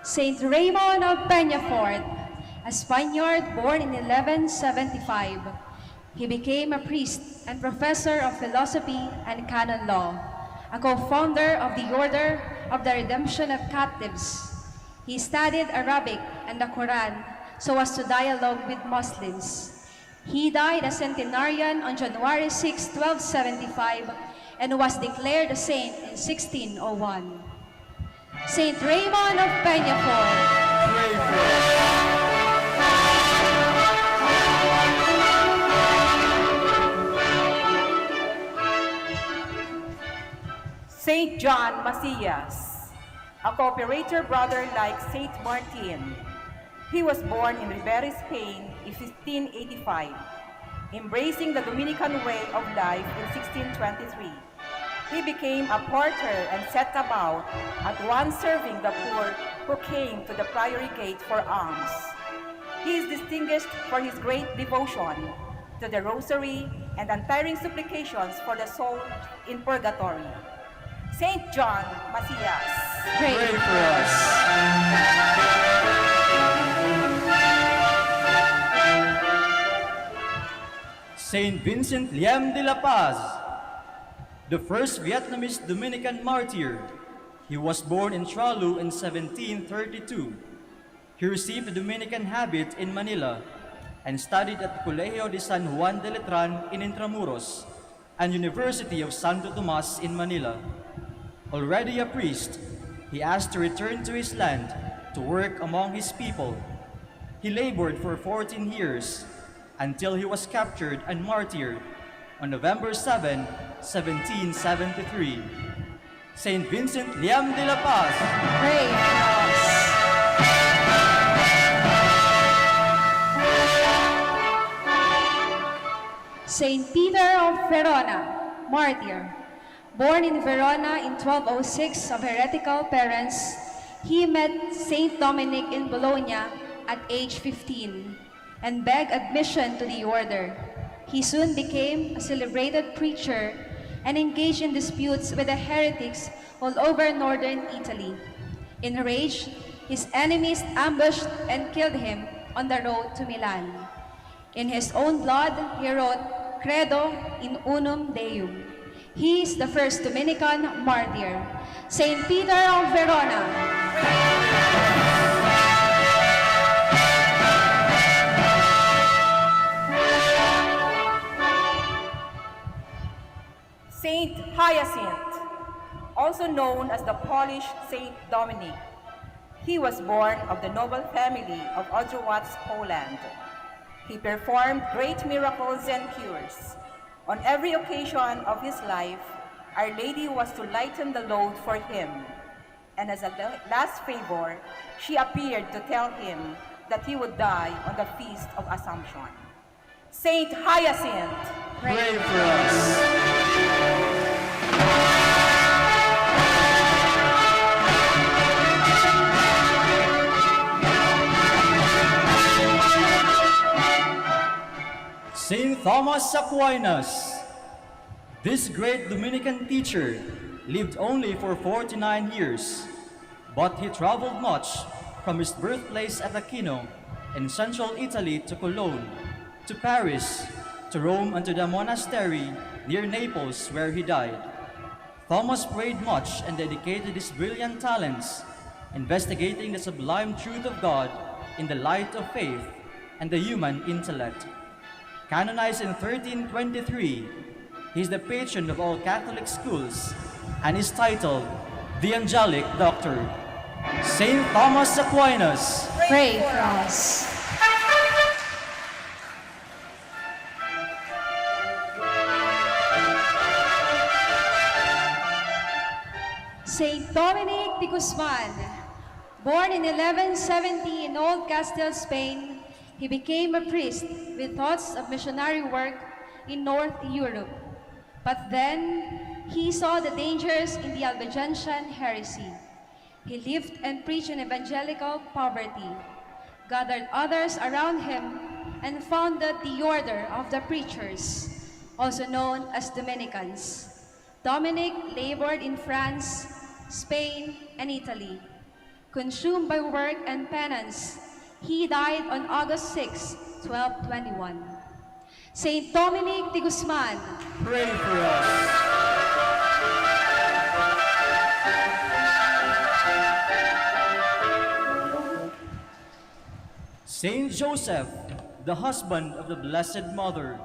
Saint Raymond of Peñafort, a Spaniard born in 1175. He became a priest and professor of philosophy and canon law, a co-founder of the Order of the Redemption of Captives. He studied Arabic and the Quran so as to dialogue with Muslims. He died a centenarian on January 6, 1275, and was declared a saint in 1601. Saint Raymond of Peñafort, pray for us. Saint John Macias, a cooperator brother like Saint Martin. He was born in Ribera, Spain in 1585, embracing the Dominican way of life in 1623. He became a porter and set about at once serving the poor who came to the priory gate for alms. He is distinguished for his great devotion to the Rosary and untiring supplications for the soul in purgatory. Saint John Macias, Pray for us. Saint Vincent Liam de la Paz, the first Vietnamese Dominican martyr. He was born in Tralu in 1732. He received the Dominican habit in Manila and studied at the Colegio de San Juan de Letran in Intramuros and University of Santo Tomas in Manila. Already a priest, he asked to return to his land to work among his people. He labored for 14 years until he was captured and martyred on November 7, 1773. Saint Vincent Liam de la Paz, Pray for us. Saint Peter of Verona, martyr. Born in Verona in 1206 of heretical parents, he met Saint Dominic in Bologna at age 15 and begged admission to the order. He soon became a celebrated preacher and engaged in disputes with the heretics all over northern Italy. Enraged, his enemies ambushed and killed him on the road to Milan. In his own blood, he wrote, Credo in unum Deum. He is the first Dominican martyr. Saint Peter of Verona, Saint Hyacinth, also known as the Polish Saint Dominic. He was born of the noble family of Ostrowiec, Poland. He performed great miracles and cures. On every occasion of his life, Our Lady was to lighten the load for him. And as a last favor, she appeared to tell him that he would die on the Feast of Assumption. Saint Hyacinth, pray for us. Saint Thomas Aquinas, this great Dominican teacher lived only for 49 years, but he traveled much from his birthplace at Aquino in central Italy to Cologne, to Paris, to Rome, and to the monastery near Naples where he died. Thomas prayed much and dedicated his brilliant talents investigating the sublime truth of God in the light of faith and the human intellect. Canonized in 1323, he is the patron of all Catholic schools and is titled the Angelic Doctor. Saint Thomas Aquinas, Pray for us. Saint Dominic de Guzman, born in 1170 in Old Castile, Spain, he became a priest with thoughts of missionary work in North Europe. But then he saw the dangers in the Albigensian heresy. He lived and preached in evangelical poverty, gathered others around him, and founded the Order of the Preachers, also known as Dominicans. Dominic labored in France, Spain, and Italy. Consumed by work and penance, he died on August 6, 1221. Saint Dominic de Guzman, pray for us. Saint Joseph, the husband of the Blessed Mother.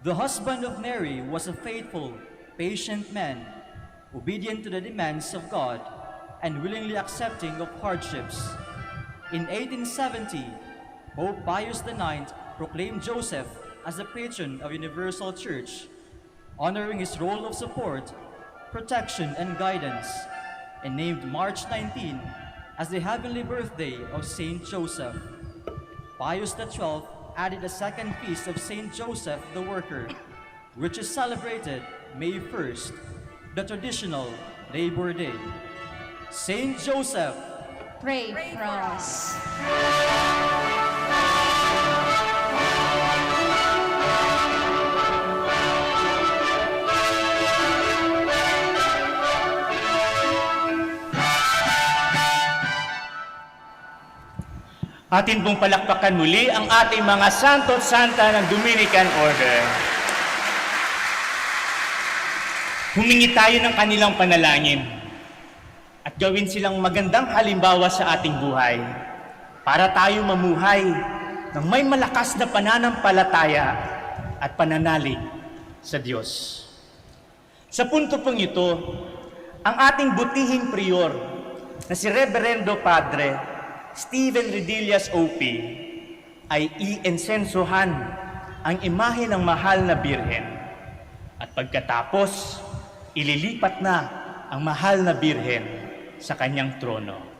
The husband of Mary was a faithful, patient man, obedient to the demands of God and willingly accepting of hardships. In 1870, Pope Pius IX proclaimed Joseph as the patron of Universal Church, honoring his role of support, protection, and guidance, and named March 19 as the heavenly birthday of Saint Joseph. Pius XII added a second feast of Saint Joseph the Worker, which is celebrated May 1st, the traditional Labor Day. Saint Joseph, Pray for us. Atin pong palakpakan muli ang ating mga santo at santa ng Dominican Order. Humingi tayo ng kanilang panalangin at gawin silang magandang halimbawa sa ating buhay para tayo mamuhay ng may malakas na pananampalataya at pananalig sa Diyos. Sa punto pong ito, ang ating butihing prior na si Reverendo Padre Stephen Redillas OP ay iinsensohan ang imahe ng mahal na Birhen at pagkatapos ililipat na ang mahal na Birhen sa kanyang trono.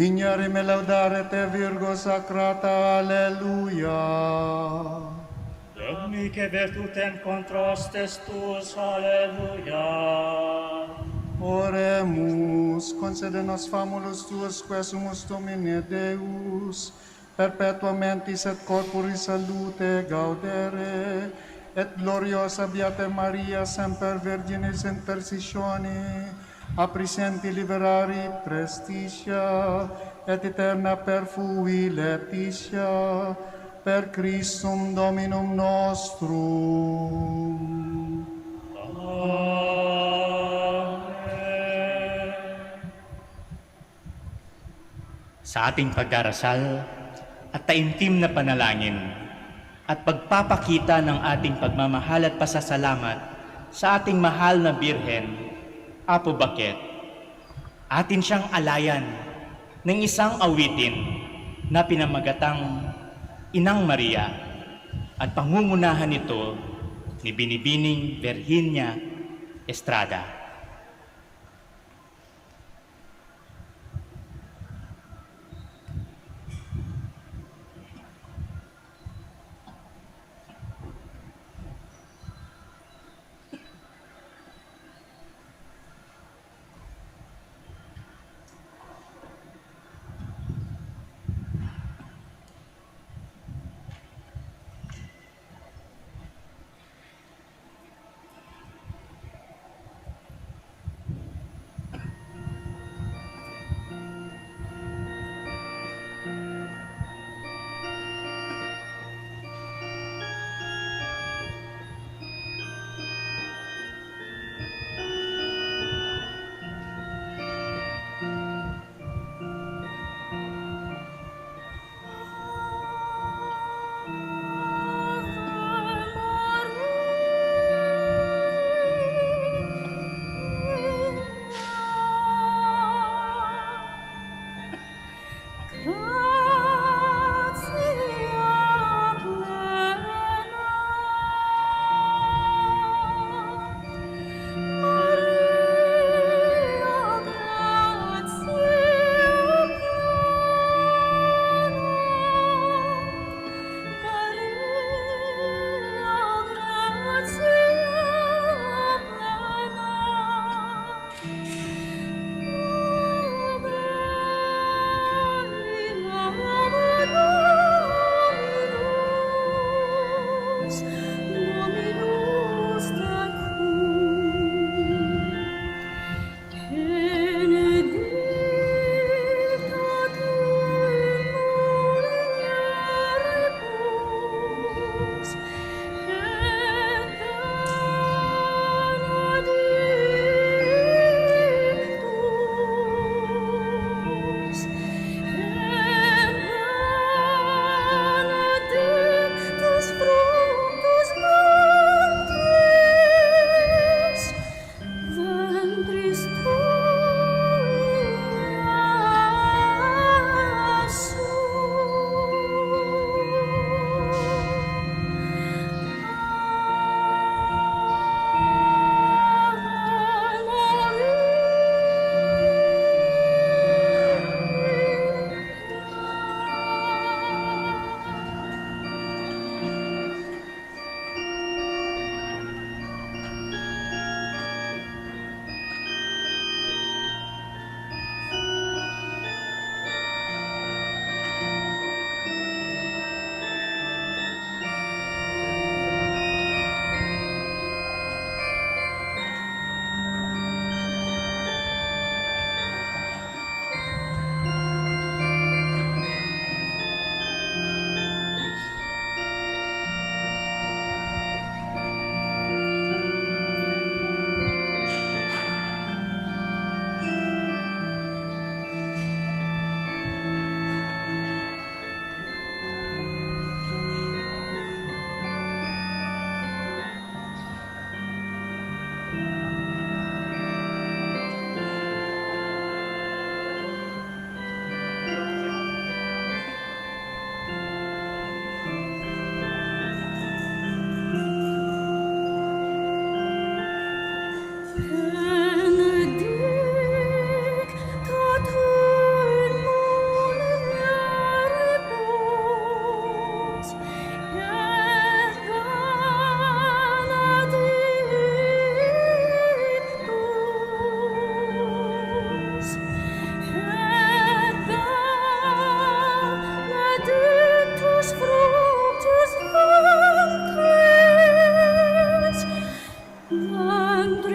Dignare me laudare te Virgo Sacrata, Alleluia. Domini che virtutem contrastes tuus, Alleluia. Oremus, concede nos famulus tuus, quesumus Domine Deus, perpetuamentis et corporis salute gaudere, et gloriosa Beata Maria, semper Virginis intercessione, a presenti liberari prestitia, et eterna perfui letitia, per Christum Dominum nostrum. Amen. sa ating pagdarasal at taimtim na panalangin at pagpapakita ng ating pagmamahal at pasasalamat sa ating mahal na Birhen, Apo Bakit, atin siyang alayan ng isang awitin na pinamagatang Inang Maria at pangungunahan nito ni Binibining Virginia Estrada.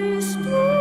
Christus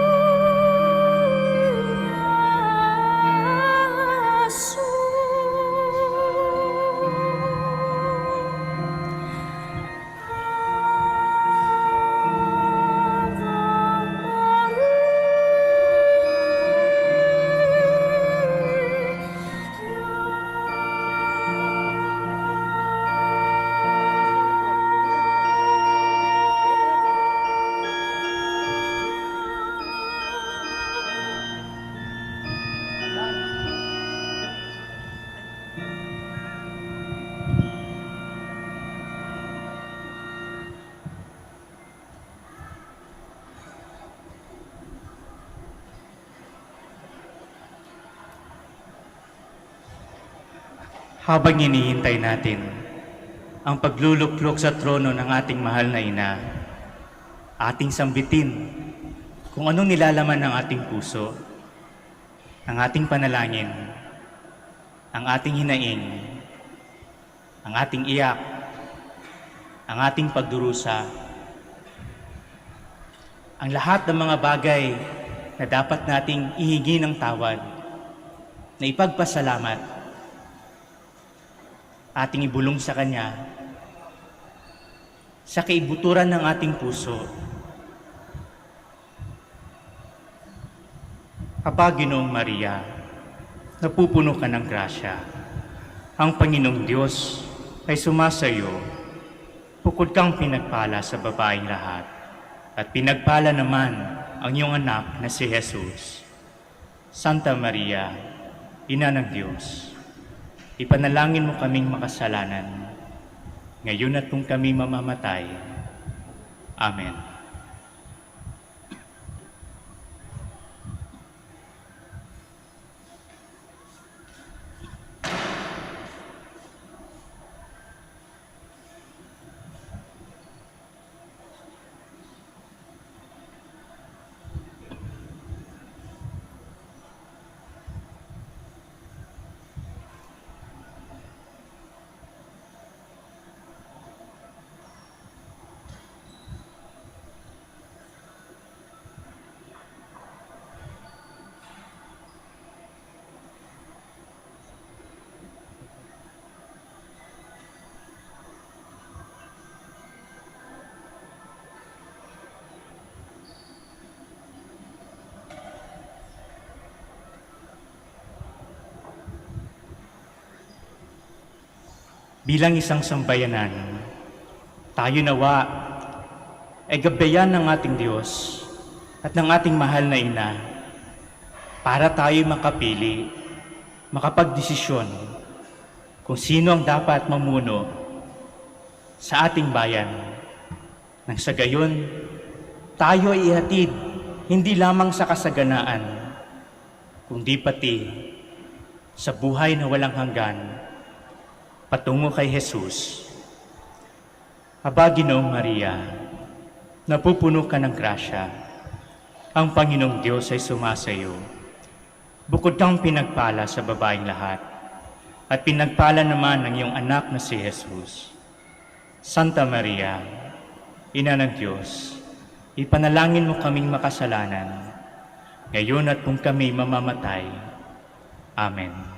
Habang hinihintay natin ang pagluluklok sa trono ng ating mahal na ina, ating sambitin kung anong nilalaman ng ating puso, ang ating panalangin, ang ating hinaing, ang ating iyak, ang ating pagdurusa, ang lahat ng mga bagay na dapat nating ihingi ng tawad, na ipagpasalamat, ating ibulong sa Kanya, sa kaibuturan ng ating puso. Aba, Ginoong Maria, napupuno ka ng grasya. Ang Panginoong Diyos ay sumasayo. Bukod kang pinagpala sa babaeng lahat, at pinagpala naman ang iyong anak na si Jesus. Santa Maria, Ina ng Diyos, ipanalangin mo kaming makasalanan, ngayon at kung kami mamamatay. Amen. Bilang isang sambayanan, tayo nawa ay gabayan ng ating Diyos at ng ating mahal na ina para tayo makapili, makapagdesisyon kung sino ang dapat mamuno sa ating bayan. Nang sa gayon, tayo ay ihatid hindi lamang sa kasaganaan, kundi pati sa buhay na walang hanggan patungo kay Jesus. Aba, Ginoong Maria, napupuno ka ng grasya. Ang Panginoong Diyos ay sumasayo. Bukod kang pinagpala sa babaeng lahat, at pinagpala naman ang iyong anak na si Jesus. Santa Maria, Ina ng Diyos, ipanalangin mo kaming makasalanan, ngayon at kung kami mamamatay. Amen.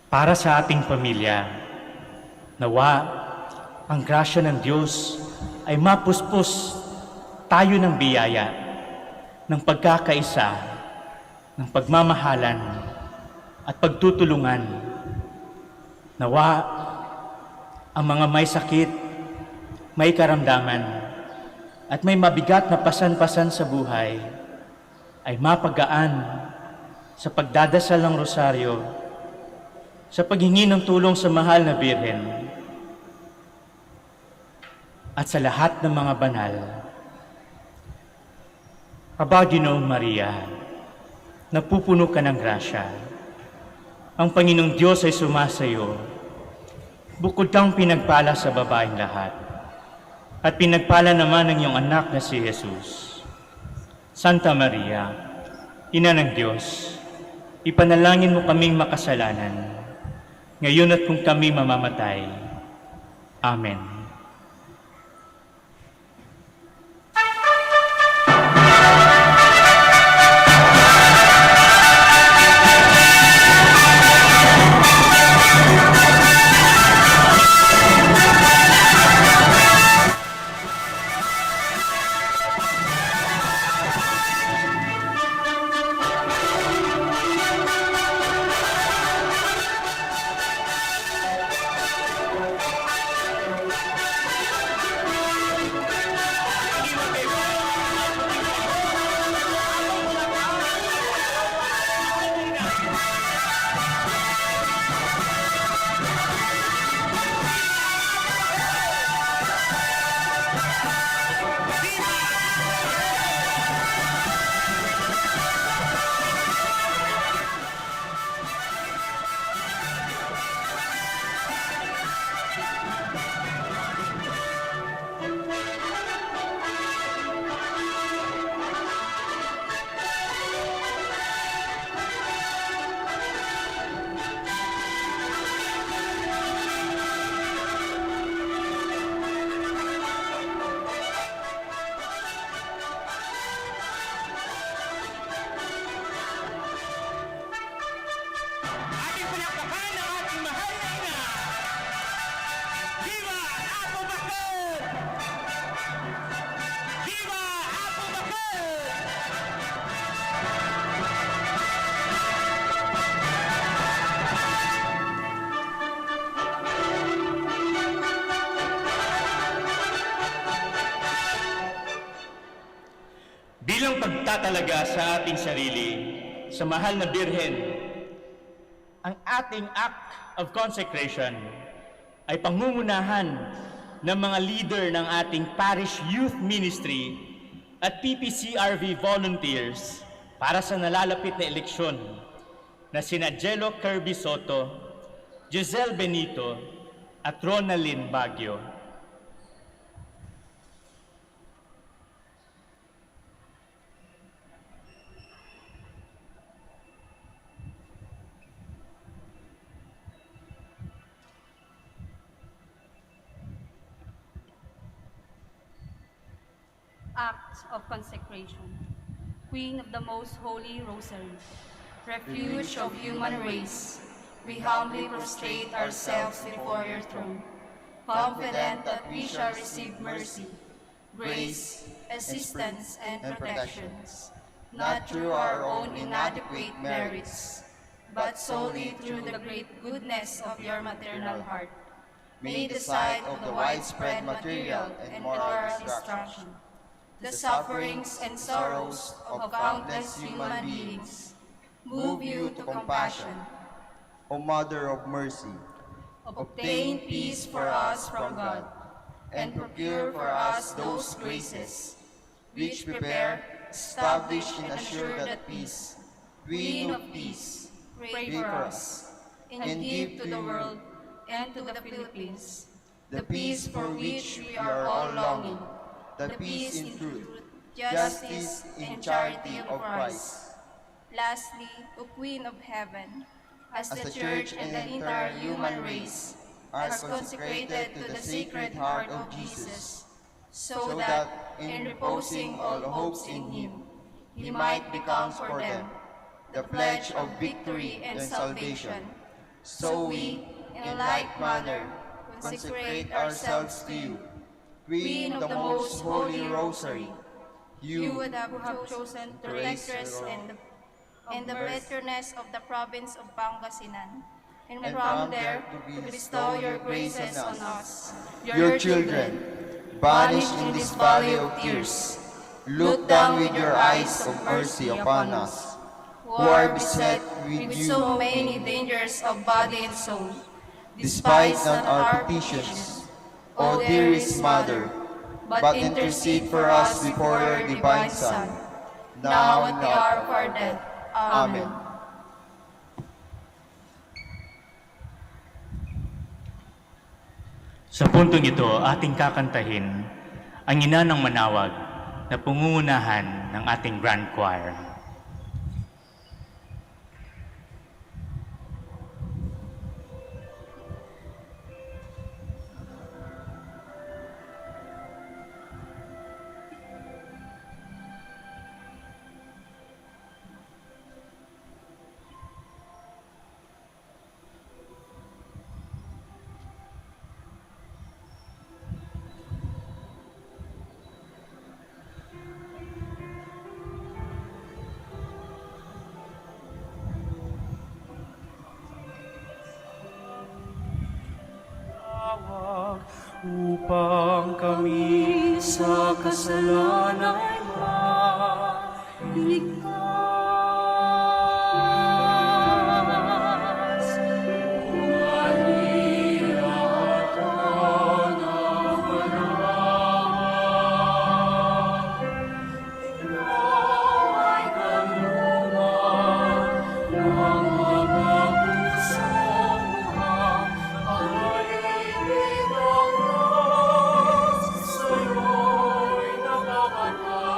Para sa ating pamilya, nawa ang grasya ng Diyos ay mapuspos tayo ng biyaya, ng pagkakaisa, ng pagmamahalan at pagtutulungan. Nawa ang mga may sakit, may karamdaman at may mabigat na pasan-pasan sa buhay ay mapagaan sa pagdadasal ng rosaryo, sa paghingi ng tulong sa mahal na Birhen, at sa lahat ng mga banal. Aba, Ginoong Maria, napupuno ka ng grasya. Ang Panginoong Diyos ay sumasayo. Bukod kang pinagpala sa babaeng lahat, at pinagpala naman ang iyong anak na si Jesus. Santa Maria, Ina ng Diyos, ipanalangin mo kaming makasalanan, ngayon at kung kami mamamatay. Amen. Bilang pagtatalaga sa ating sarili, sa mahal na Birhen, ang ating act of consecration ay pangungunahan ng mga leader ng ating parish youth ministry at PPCRV volunteers para sa nalalapit na eleksyon na sina Jello Kirby Soto, Giselle Benito at Ronalyn Baguio. Act of consecration. Queen of the Most Holy Rosary, refuge of human race, we humbly prostrate ourselves before your throne, confident that we shall receive mercy, grace, assistance, and protections, not through our own inadequate merits, but solely through the great goodness of your maternal heart, made aside of the widespread material and moral destruction, the sufferings and sorrows of countless human beings, move you to compassion. O Mother of Mercy, Obtain peace for us from God, and procure for us those graces which prepare, establish, and assure that peace. Queen of peace, pray for us, and give to the world and to the Philippines the peace for which we are all longing, the peace in truth, justice, and charity of Christ. Lastly, O Queen of Heaven, as the Church and the entire human race are consecrated to the Sacred Heart of Jesus, so that, in reposing all hopes in Him, He might become for them the pledge of victory and salvation. So we, in like manner, consecrate ourselves to you, Queen of the Most Holy Rosary, you who have chosen to protectress and the patroness of the province of Pangasinan, and from there to bestow your graces on us, your children, banished in this valley of tears. Look down with your eyes of mercy upon us, who are beset with so many dangers of body and soul. Despise not our petitions, O dearest Mother, but intercede for us before your divine Son, now and at the hour of our death. Amen. Sa puntong ito, ating kakantahin ang Ina ng Manaoag na pangungunahan ng ating Grand Choir. Upang kami sa kasalanan ay maligtas. Maria ka ng Manaoag, ikaw ay kanlungan ng mga pusong mukhang ay ibig ang sa'yo'y nakakatawa.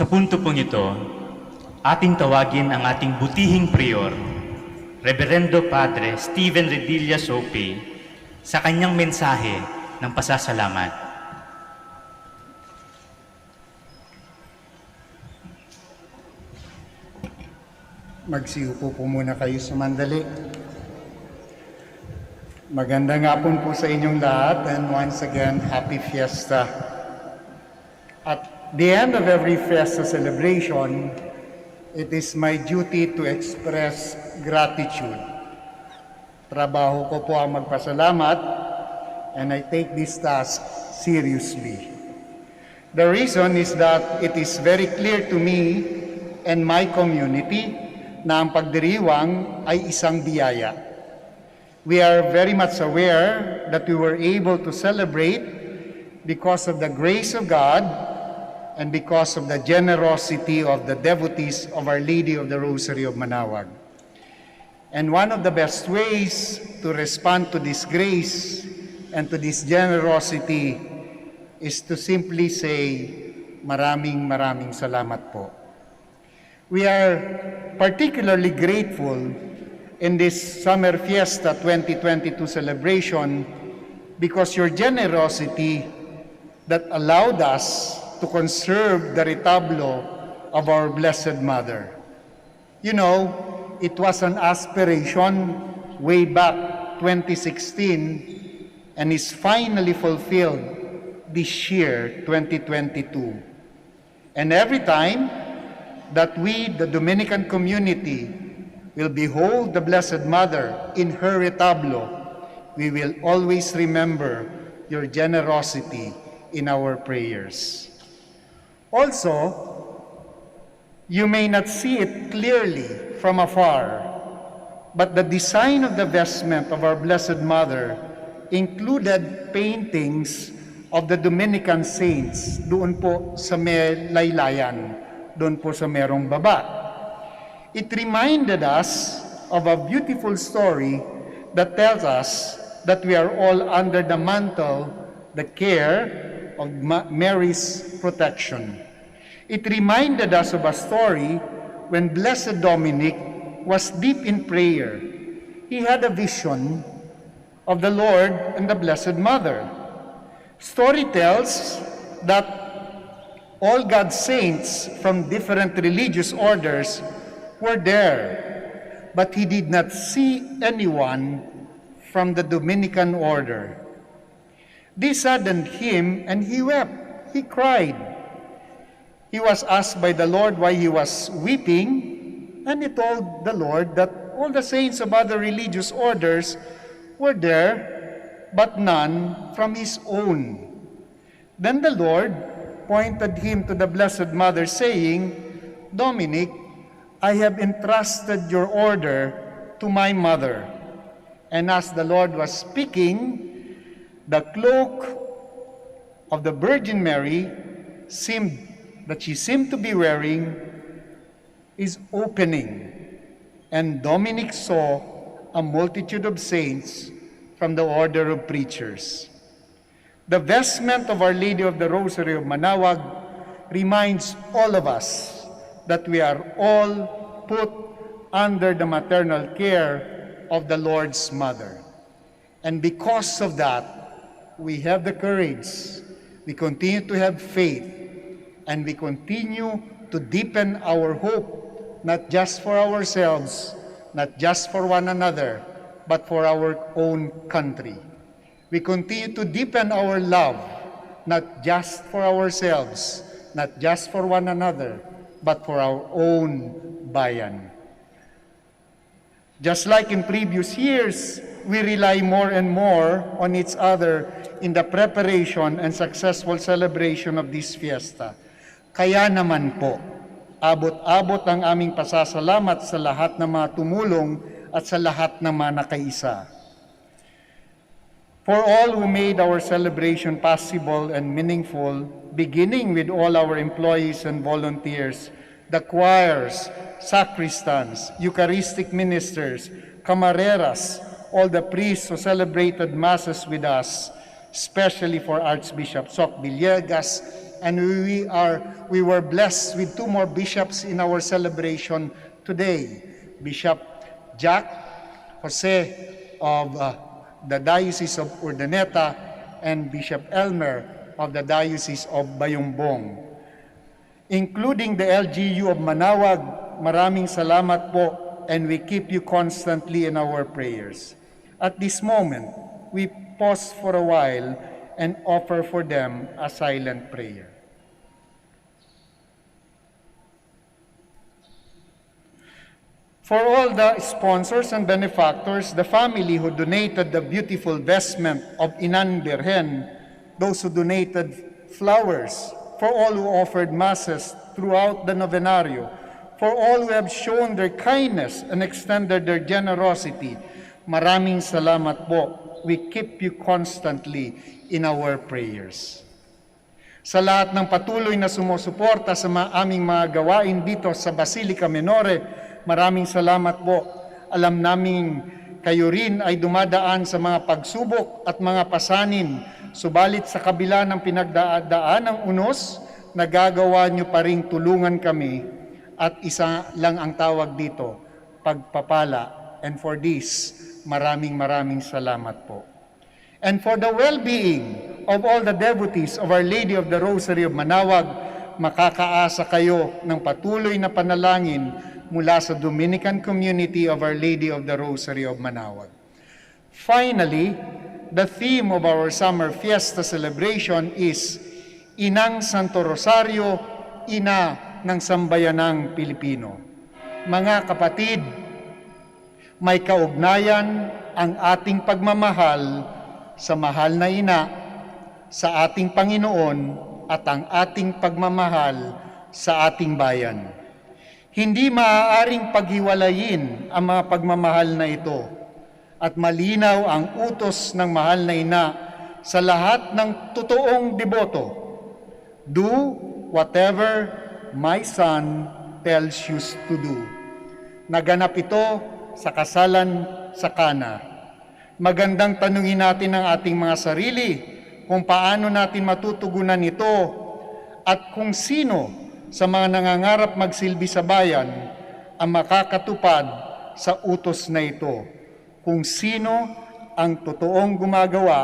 Sa punto pong ito, ating tawagin ang ating butihing prior, Reverendo Padre Stephen Redilla Sope, sa kanyang mensahe ng pasasalamat. Magsiupo po muna kayo sumandali. Magandang hapon po sa inyong lahat, and once again, Happy Fiesta. At the end of every Fiesta celebration, it is my duty to express gratitude. Trabaho ko po ang magpasalamat, and I take this task seriously. The reason is that it is very clear to me and my community na ang pagdiriwang ay isang biyaya. We are very much aware that we were able to celebrate because of the grace of God and because of the generosity of the devotees of Our Lady of the Rosary of Manaoag. And one of the best ways to respond to this grace and to this generosity is to simply say, maraming salamat po. We are particularly grateful in this Summer Fiesta 2022 celebration because your generosity that allowed us to conserve the retablo of our Blessed Mother. You know, it was an aspiration way back 2016 and is finally fulfilled this year, 2022. And every time that we, the Dominican community, will behold the Blessed Mother in her retablo, we will always remember your generosity in our prayers. Also, you may not see it clearly from afar, but the design of the vestment of our Blessed Mother included paintings of the Dominican saints doon po sa may laylayan, doon po sa merong baba. It reminded us of a beautiful story that tells us that we are all under the mantle, the care of Mary's protection. It reminded us of a story when Blessed Dominic was deep in prayer. He had a vision of the Lord and the Blessed Mother. Story tells that all God's saints from different religious orders were there, but he did not see anyone from the Dominican order. This saddened him, and he wept. He cried. He was asked by the Lord why he was weeping, and he told the Lord that all the saints of other religious orders were there, but none from his own. Then the Lord pointed him to the Blessed Mother, saying, Dominic, I have entrusted your order to my mother. And as the Lord was speaking, the cloak of the Virgin Mary that she seemed to be wearing is opening. And Dominic saw a multitude of saints from the order of preachers. The vestment of Our Lady of the Rosary of Manaoag reminds all of us that we are all put under the maternal care of the Lord's Mother. And because of that, we have the courage, we continue to have faith, and we continue to deepen our hope, not just for ourselves, not just for one another, but for our own country. We continue to deepen our love, not just for ourselves, not just for one another, but for our own bayan. Just like in previous years, we rely more and more on each other in the preparation and successful celebration of this fiesta. Kaya naman po, abot-abot ang aming pasasalamat sa lahat ng mga tumulong at sa lahat ng mga nakaisa. For all who made our celebration possible and meaningful, beginning with all our employees and volunteers, the choirs, sacristans, Eucharistic ministers, camareras, all the priests who celebrated Masses with us, especially for Archbishop Soc Villegas and we were blessed with two more bishops in our celebration today. Bishop Jack Jose of the Diocese of Urdaneta and Bishop Elmer of the Diocese of Bayumbong. Including the LGU of Manaoag, maraming salamat po, and we keep you constantly in our prayers. At this moment, we pause for a while and offer for them a silent prayer. For all the sponsors and benefactors, the family who donated the beautiful vestment of Inan Birhen, those who donated flowers, for all who offered masses throughout the novenario, for all who have shown their kindness and extended their generosity, maraming salamat po. We keep you constantly in our prayers. Sa lahat ng patuloy na sumusuporta sa aming mga gawain dito sa Basilica Minore, maraming salamat po. Alam namin kayo rin ay dumadaan sa mga pagsubok at mga pasanin, subalit sa kabila ng pinagdaan ng unos, nagagawa nyo pa ring tulungan kami, at isa lang ang tawag dito, pagpapala. And for this, maraming salamat po. And for the well-being of all the devotees of Our Lady of the Rosary of Manaoag, makakaasa kayo ng patuloy na panalangin mula sa Dominican community of Our Lady of the Rosary of Manaoag. Finally, the theme of our summer fiesta celebration is Inang Santo Rosario, Ina ng Sambayanang Pilipino. Mga kapatid, may kaugnayan ang ating pagmamahal sa mahal na ina, sa ating Panginoon, at ang ating pagmamahal sa ating bayan. Hindi maaaring paghiwalayin ang mga pagmamahal na ito, at malinaw ang utos ng mahal na ina sa lahat ng totoong deboto. Do whatever my son tells you to do. Naganap ito sa kasalan sa Kana. Magandang tanungin natin ang ating mga sarili kung paano natin matutugunan ito at kung sino sa mga nangangarap magsilbi sa bayan ang makakatupad sa utos na ito. Kung sino ang totoong gumagawa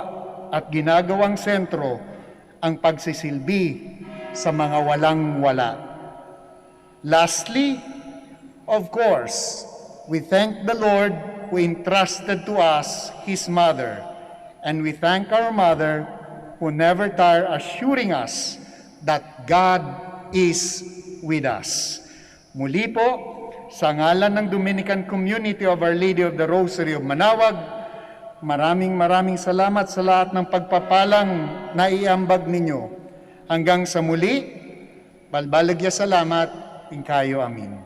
at ginagawang sentro ang pagsisilbi sa mga walang-wala. Lastly, of course, we thank the Lord who entrusted to us His Mother, and we thank our Mother who never tire assuring us that God is with us. Muli po, sa ngalan ng Dominican Community of Our Lady of the Rosary of Manaoag, maraming salamat sa lahat ng pagpapalang naiambag ninyo. Hanggang sa muli, balbalagya salamat, tingkayo amin.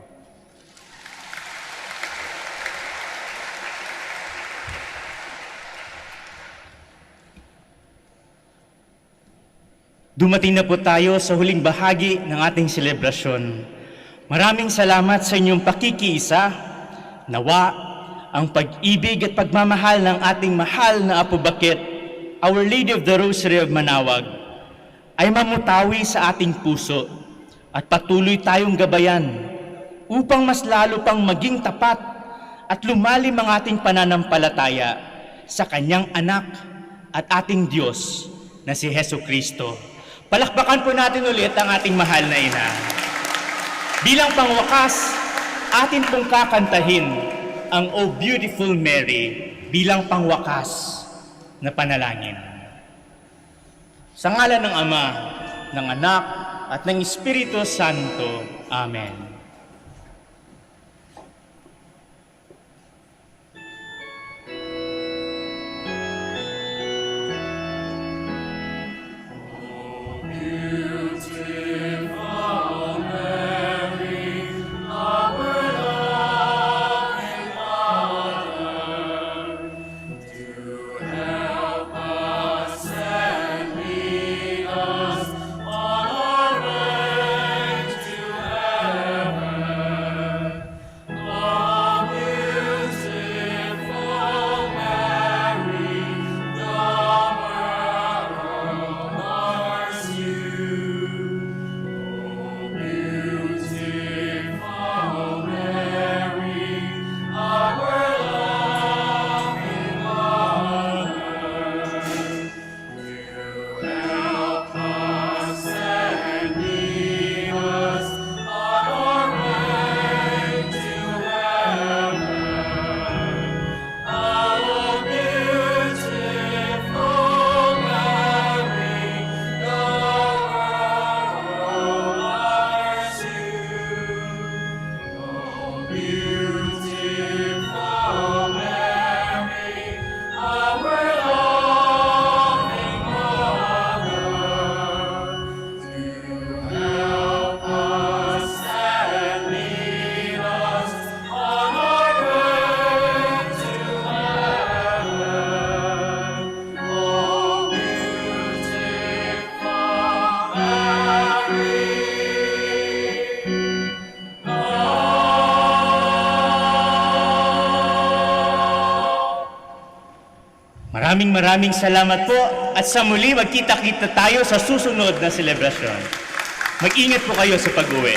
Dumating na po tayo sa huling bahagi ng ating selebrasyon. Maraming salamat sa inyong pakikiisa. Nawa ang pag-ibig at pagmamahal ng ating mahal na Apo Bakit, Our Lady of the Rosary of Manaoag, ay mamutawi sa ating puso at patuloy tayong gabayan upang mas lalo pang maging tapat at lumalim ang ating pananampalataya sa Kanyang anak at ating Diyos na si Jesucristo. Palakpakan po natin ulit ang ating mahal na ina. Bilang pangwakas, atin pong kakantahin ang O Beautiful Mary bilang pangwakas na panalangin. Sa ngalan ng Ama, ng Anak, at ng Espiritu Santo. Amen. Heaven. our loving Mother, to help us and lead us on our way to heaven. Oh, beautiful Mary. Maraming salamat po at sa muli magkita-kita tayo sa susunod na selebrasyon. Mag-ingat po kayo sa pag-uwi.